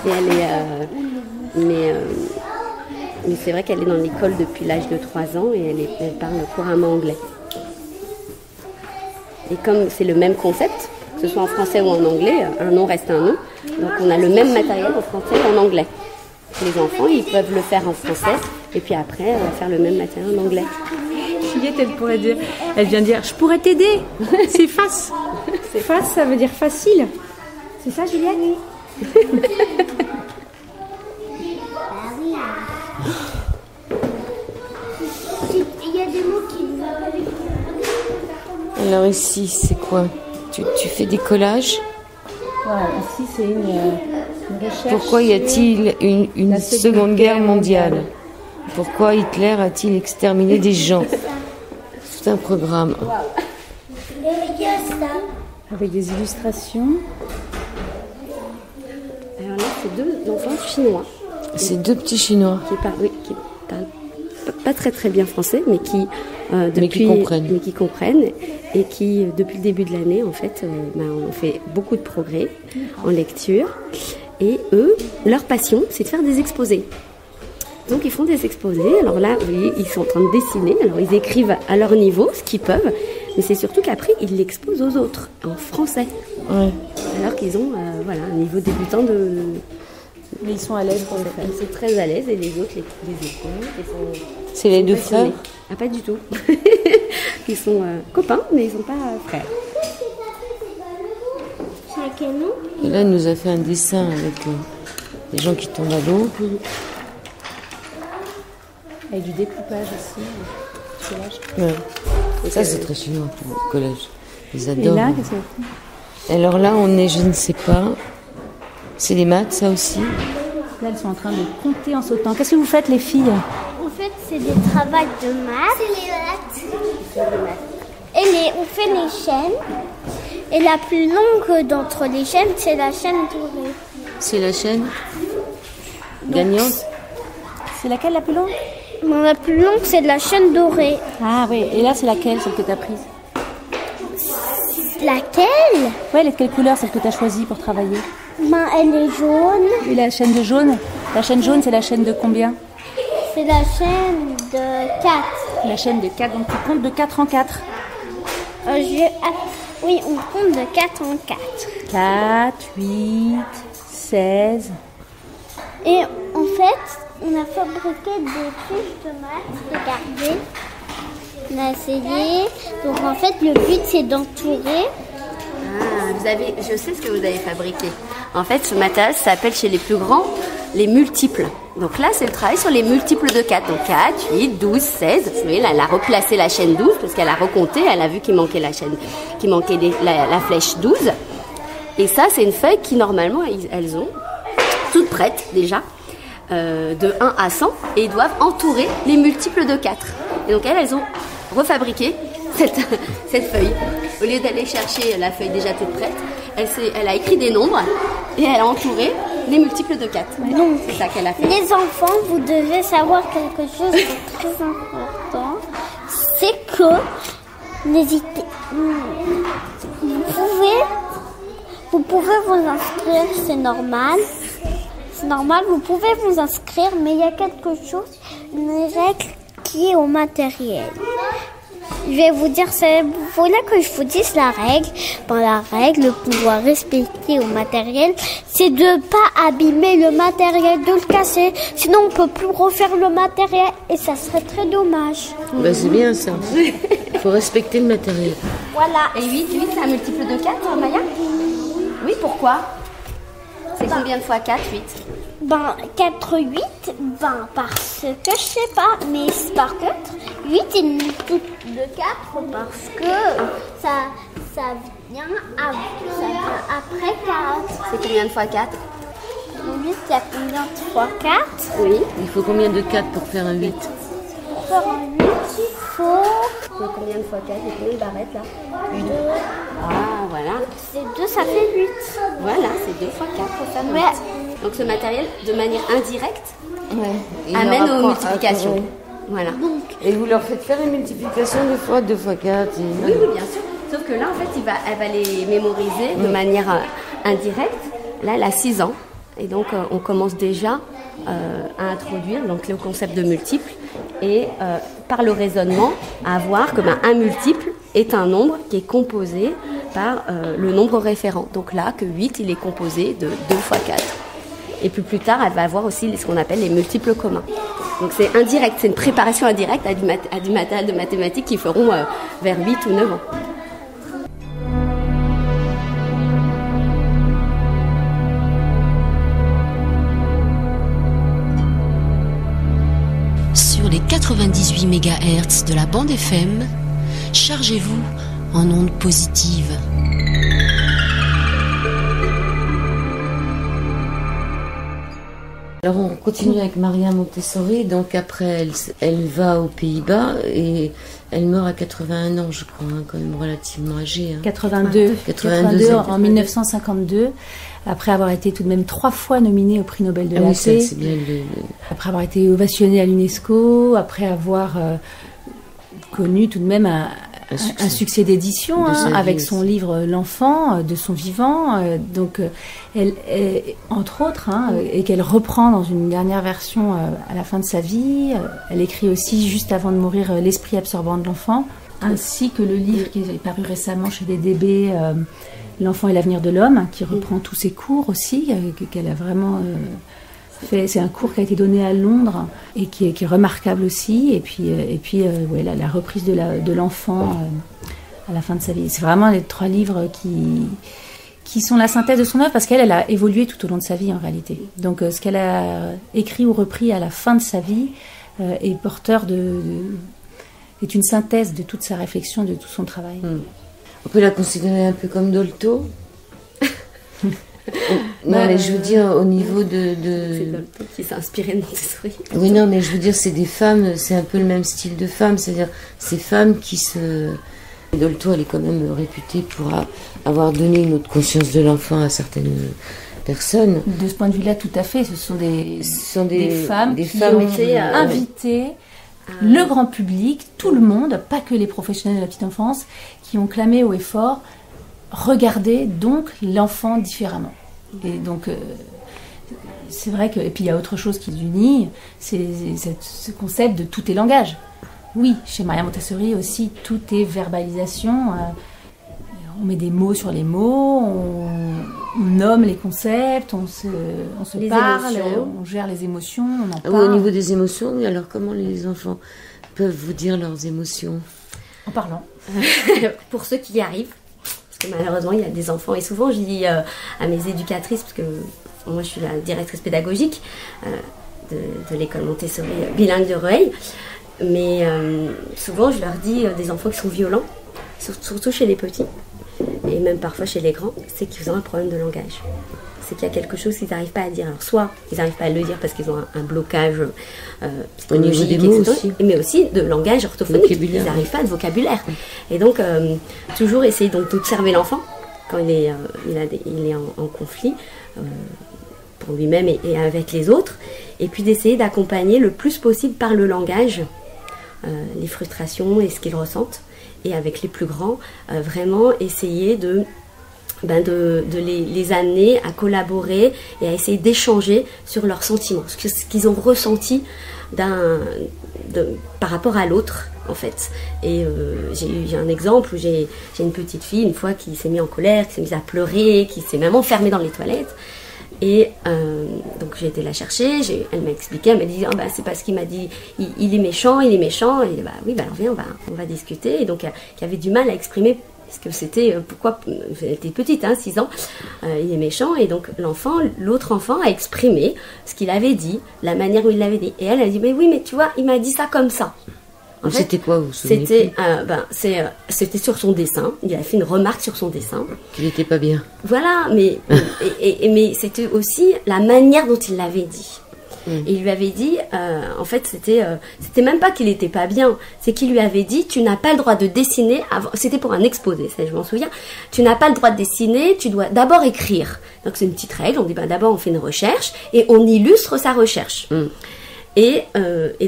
Et elle est... Mais c'est vrai qu'elle est dans l'école depuis l'âge de 3 ans et elle parle couramment anglais. Et comme c'est le même concept, que ce soit en français ou en anglais, un nom reste un nom. Donc on a le même matériel en français qu'en anglais. Les enfants, ils peuvent le faire en français et puis après faire le même matériel en anglais. Juliette, elle vient dire, je pourrais t'aider. C'est face. Face, ça veut dire facile. C'est ça, Juliette? Il y a des mots qui... Alors ici, c'est quoi? Tu fais des collages? Voilà, ici c'est une recherche. Pourquoi y a-t-il une Seconde Guerre mondiale? Pourquoi Hitler a-t-il exterminé des gens? C'est un programme. Avec des illustrations. Alors là, c'est 2 enfants chinois. C'est 2 petits Chinois. Qui parlent pas très très bien français, mais qui qui comprennent et qui depuis le début de l'année en fait ont fait beaucoup de progrès en lecture. Et eux, leur passion, c'est de faire des exposés. Donc ils font des exposés. Alors là, vous voyez, ils sont en train de dessiner. Alors ils écrivent à leur niveau ce qu'ils peuvent, mais c'est surtout qu'après ils l'exposent aux autres en français. Ouais. Alors qu'ils ont un niveau débutant de. Mais ils sont à l'aise pour le faire. Ils sont très à l'aise et les autres les écoutent. C'est les 2 frères? Ah, pas du tout. Ils sont copains, mais ils ne sont pas frères. C'est à quel nom? Et là, il nous a fait un dessin avec des gens qui tombent à l'eau. Avec du découpage aussi. Ouais. Ça, c'est très chinois pour le collège. Ils adorent. Et là, qu'est-ce que c'est? Alors là, on est, je ne sais pas. C'est les maths, ça aussi. Là, elles sont en train de compter en sautant. Qu'est-ce que vous faites, les filles? En fait, c'est des travaux de maths. C'est les maths. Et on fait les chaînes. Et la plus longue d'entre les chaînes, c'est la chaîne dorée. C'est la chaîne gagnante? C'est laquelle la plus longue? Non, la plus longue, c'est la chaîne dorée. Ah oui, et là, c'est laquelle, celle que tu as prise? Laquelle? Ouais, quelle couleur, celle que tu as choisie pour travailler? Ben, elle est jaune. Et la chaîne de jaune? La chaîne jaune, c'est la chaîne de combien? C'est la chaîne de 4. La chaîne de 4, donc tu comptes de 4 en 4. Oui, on compte de 4 en 4. 4, 8, 16. Et en fait, on a fabriqué des fiches de maths. Regardez. On a essayé. Donc en fait, le but, c'est d'entourer. Je sais ce que vous avez fabriqué. En fait, ce matériel s'appelle chez les plus grands les multiples. Donc là, c'est le travail sur les multiples de 4. Donc 4, 8, 12, 16. Vous voyez, là, elle a replacé la chaîne 12 parce qu'elle a recompté. Elle a vu qu'il manquait la chaîne, qu'il manquait la flèche 12. Et ça, c'est une feuille qui, normalement, elles ont toutes prêtes déjà, de 1 à 100. Et ils doivent entourer les multiples de 4. Et donc, elles ont refabriqué cette feuille. Au lieu d'aller chercher la feuille déjà toute prête, elle a écrit des nombres et elle a entouré les multiples de 4. Donc, c'est ça qu'elle a fait. Les enfants, vous devez savoir quelque chose de très important. C'est que, n'hésitez, vous pouvez vous inscrire, c'est normal. C'est normal, vous pouvez vous inscrire, mais il y a quelque chose, une règle qui est au matériel. Je vais vous dire, vous voulez que je vous dise la règle? Bon, la règle qu'on doit respecter au matériel, c'est de ne pas abîmer le matériel, de le casser. Sinon, on ne peut plus refaire le matériel et ça serait très dommage. Bah, c'est bien ça. Il faut respecter le matériel. Voilà. Et 8, c'est un multiple de 4, Maya? Oui, pourquoi? C'est combien de fois 4, 8? Ben, 4, 8, ben, parce que je sais pas, mais par contre, 8 est une multiple de 4 parce que ça vient après 4. C'est combien de fois 4? 8, il y a combien de fois 4? Oui. Il faut combien de 4 pour faire un 8? Pour faire un 8, il faut... Combien de fois 4? Il y a combien de barrettes là? 2. Ah, voilà. C'est 2, ça fait 8. Voilà, c'est 2 fois 4 pour faire 8. Ouais. Donc ce matériel, de manière indirecte, Ouais. amène aux multiplications. Ouais. Voilà. Et vous leur faites faire une multiplication 2 fois 2 fois 4 Oui, oui, bien sûr. Sauf que là, en fait, elle va les mémoriser de manière indirecte. Là, elle a 6 ans. Et donc, on commence déjà à introduire donc le concept de multiple et par le raisonnement à voir que un multiple est un nombre qui est composé par le nombre référent. Donc là, que 8, il est composé de 2 fois 4. Et puis plus tard, elle va avoir aussi ce qu'on appelle les multiples communs. Donc c'est indirect, c'est une préparation indirecte à du matériel de mathématiques qui feront vers 8 ou 9 ans. Sur les 98 MHz de la bande FM, chargez-vous en ondes positives. Alors on continue avec Maria Montessori, donc après elle va aux Pays-Bas et elle meurt à 81 ans je crois, quand même relativement âgée. 82 en 1952, après avoir été tout de même 3 fois nominée au prix Nobel de la paix, c'est bien après avoir été ovationnée à l'UNESCO, après avoir connu tout de même un succès d'édition avec son livre L'Enfant de son vivant, donc elle entre autres et qu'elle reprend dans une dernière version à la fin de sa vie. Elle écrit aussi juste avant de mourir L'esprit absorbant de l'enfant, ainsi que le livre qui est paru récemment chez DDB, L'enfant et l'avenir de l'homme, qui reprend tous ses cours aussi, qu'elle a vraiment c'est un cours qui a été donné à Londres et qui est remarquable aussi. Et puis la reprise de l'enfant à la fin de sa vie. C'est vraiment les 3 livres qui sont la synthèse de son œuvre, parce qu'elle a évolué tout au long de sa vie en réalité. Donc ce qu'elle a écrit ou repris à la fin de sa vie est porteur est une synthèse de toute sa réflexion, de tout son travail. On peut la considérer un peu comme Dolto. Non, mais je veux dire, au niveau de... C'est Dolto qui s'est inspiré de Montessori. Oui, non, mais je veux dire, c'est des femmes, c'est un peu le même style de femmes, c'est-à-dire ces femmes qui se... Dolto, elle est quand même réputée pour avoir donné une autre conscience de l'enfant à certaines personnes. De ce point de vue-là, tout à fait, ce sont des femmes qui ont invité le grand public, tout le monde, pas que les professionnels de la petite enfance, qui ont clamé haut et fort: regardez donc l'enfant différemment. Et donc c'est vrai que, et puis il y a autre chose qui l'unit, c'est ce concept de tout est langage. Oui, chez Maria Montessori aussi, tout est verbalisation. On met des mots sur les mots, on nomme les concepts, on se parle, on gère les émotions, on en parle. Au niveau des émotions, alors comment les enfants peuvent vous dire leurs émotions? En parlant. Pour ceux qui y arrivent. Parce que malheureusement, il y a des enfants, et souvent je dis à mes éducatrices, parce que moi je suis la directrice pédagogique de l'école Montessori bilingue de Rueil, mais souvent je leur dis des enfants qui sont violents, surtout chez les petits, et même parfois chez les grands, c'est qu'ils ont un problème de langage. C'est qu'il y a quelque chose qu'ils n'arrivent pas à dire. Alors soit ils n'arrivent pas à le dire parce qu'ils ont un blocage au niveau des mots aussi, mais aussi de langage orthophonique. Ils n'arrivent pas de vocabulaire. Et donc toujours essayer donc d'observer l'enfant quand il est en conflit pour lui-même et avec les autres, et puis d'essayer d'accompagner le plus possible par le langage les frustrations et ce qu'ils ressentent. Et avec les plus grands, vraiment essayer de les amener à collaborer et à essayer d'échanger sur leurs sentiments, ce qu'ils ont ressenti par rapport à l'autre, en fait. Et j'ai un exemple où j'ai une petite fille, une fois, qui s'est mise en colère, qui s'est mise à pleurer, qui s'est même enfermée dans les toilettes. Et donc j'ai été la chercher, elle m'a expliqué, elle m'a dit c'est parce qu'il m'a dit il est méchant, et oui, alors viens, on va discuter. Et donc qui avait du mal à exprimer ce que c'était, pourquoi, elle était petite, 6 ans, il est méchant. Et donc l'autre enfant a exprimé ce qu'il avait dit, la manière où il l'avait dit. Et elle a dit mais oui, mais tu vois, il m'a dit ça comme ça. En fait, c'était quoi, vous vous souvenez? C'était sur son dessin. Il a fait une remarque sur son dessin. Qu'il n'était pas bien. Voilà, mais c'était aussi la manière dont il l'avait dit. Et il lui avait dit, en fait, c'était même pas qu'il n'était pas bien, c'est qu'il lui avait dit, tu n'as pas le droit de dessiner avant. C'était pour un exposé, ça, je m'en souviens. Tu n'as pas le droit de dessiner, tu dois d'abord écrire. Donc c'est une petite règle. On dit d'abord on fait une recherche et on illustre sa recherche. Et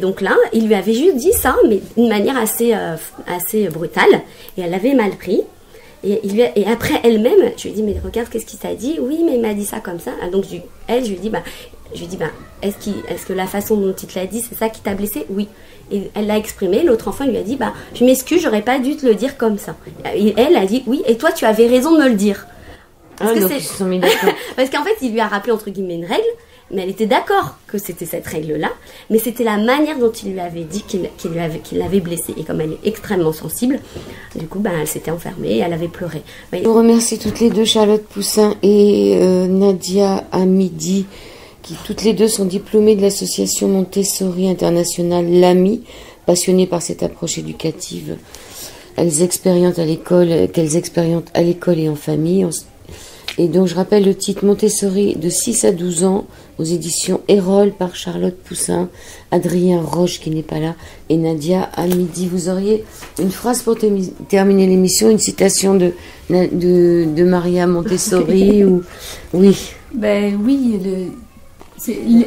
donc là, il lui avait juste dit ça, mais d'une manière assez brutale. Et elle l'avait mal pris. Et après elle-même, je lui ai dit, mais regarde, qu'est-ce qu'il t'a dit? Oui, mais il m'a dit ça comme ça. Donc je lui ai dit, est-ce que la façon dont il te l'a dit, c'est ça qui t'a blessé? Oui. Et elle l'a exprimé. L'autre enfant lui a dit, je m'excuse, j'aurais pas dû te le dire comme ça. Et elle a dit, oui, et toi tu avais raison de me le dire. Parce qu'en fait, il lui a rappelé entre guillemets une règle, mais elle était d'accord que c'était cette règle-là, mais c'était la manière dont il lui avait dit qu'il l'avait blessée. Et comme elle est extrêmement sensible, du coup, elle s'était enfermée et elle avait pleuré. Je vous remercie toutes les deux, Charlotte Poussin et Nadia Hamidi, qui toutes les deux sont diplômées de l'association Montessori Internationale L'Ami, passionnées par cette approche éducative. Qu'elles expérimentent à l'école et en famille. Et donc je rappelle le titre Montessori de 6 à 12 ans aux éditions Erol par Charlotte Poussin, Adrien Roche qui n'est pas là et Nadia Hamidi. Vous auriez une phrase pour terminer l'émission, une citation de Maria Montessori ou... Oui.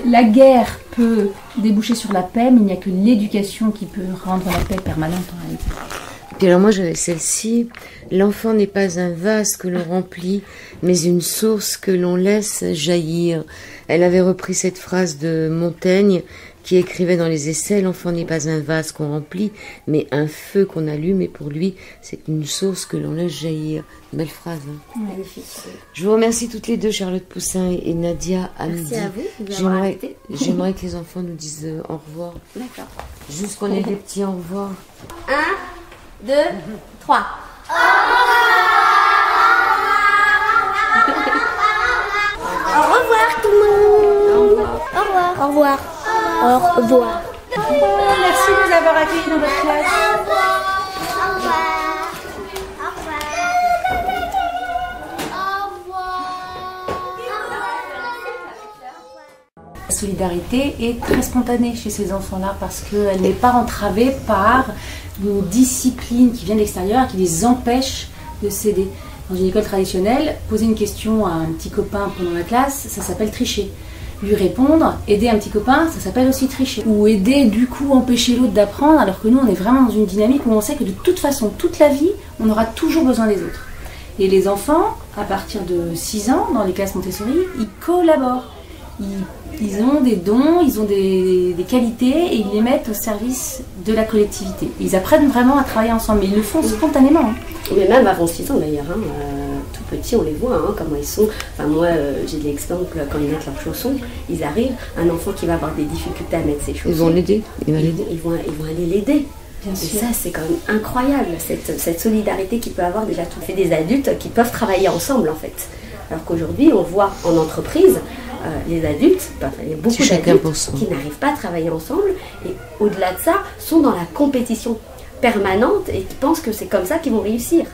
La guerre peut déboucher sur la paix, mais il n'y a que l'éducation qui peut rendre la paix permanente en réalité. Puis alors moi j'avais celle-ci, l'enfant n'est pas un vase que l'on remplit, mais une source que l'on laisse jaillir. Elle avait repris cette phrase de Montaigne qui écrivait dans les essais, l'enfant n'est pas un vase qu'on remplit, mais un feu qu'on allume, et pour lui c'est une source que l'on laisse jaillir. Belle phrase. Hein. Magnifique. Je vous remercie toutes les deux, Charlotte Poussin et Nadia Hamidi. Merci à vous. J'aimerais que les enfants nous disent au revoir. D'accord. Juste qu'on ait des petits au revoir. 1, 2, 3. Au revoir tout le monde. Au revoir. Au revoir. Au revoir. Merci de nous avoir accueillis dans votre classe. Au revoir. La solidarité est très spontanée chez ces enfants-là parce qu'elle n'est pas entravée par une discipline qui vient de l'extérieur et qui les empêche de s'aider. Dans une école traditionnelle, poser une question à un petit copain pendant la classe, ça s'appelle tricher. Lui répondre, aider un petit copain, ça s'appelle aussi tricher. Ou aider, du coup, empêcher l'autre d'apprendre, alors que nous, on est vraiment dans une dynamique où on sait que de toute façon, toute la vie, on aura toujours besoin des autres. Et les enfants, à partir de 6 ans, dans les classes Montessori, ils collaborent. Ils ont des dons, ils ont des qualités et ils les mettent au service de la collectivité. Ils apprennent vraiment à travailler ensemble, mais ils le font spontanément. Hein. Mais même avant 6 ans d'ailleurs, tout petits on les voit, comment ils sont. Enfin moi j'ai de l'exemple quand ils mettent leurs chaussons, ils arrivent, un enfant qui va avoir des difficultés à mettre ses chaussons. Ils vont l'aider. Ils vont aller l'aider. Bien sûr. Et ça c'est quand même incroyable, cette solidarité qu'il peut avoir déjà tout fait des adultes qui peuvent travailler ensemble en fait. Alors qu'aujourd'hui on voit en entreprise, les adultes, il y a beaucoup d'adultes qui n'arrivent pas à travailler ensemble et au-delà de ça, sont dans la compétition permanente et qui pensent que c'est comme ça qu'ils vont réussir.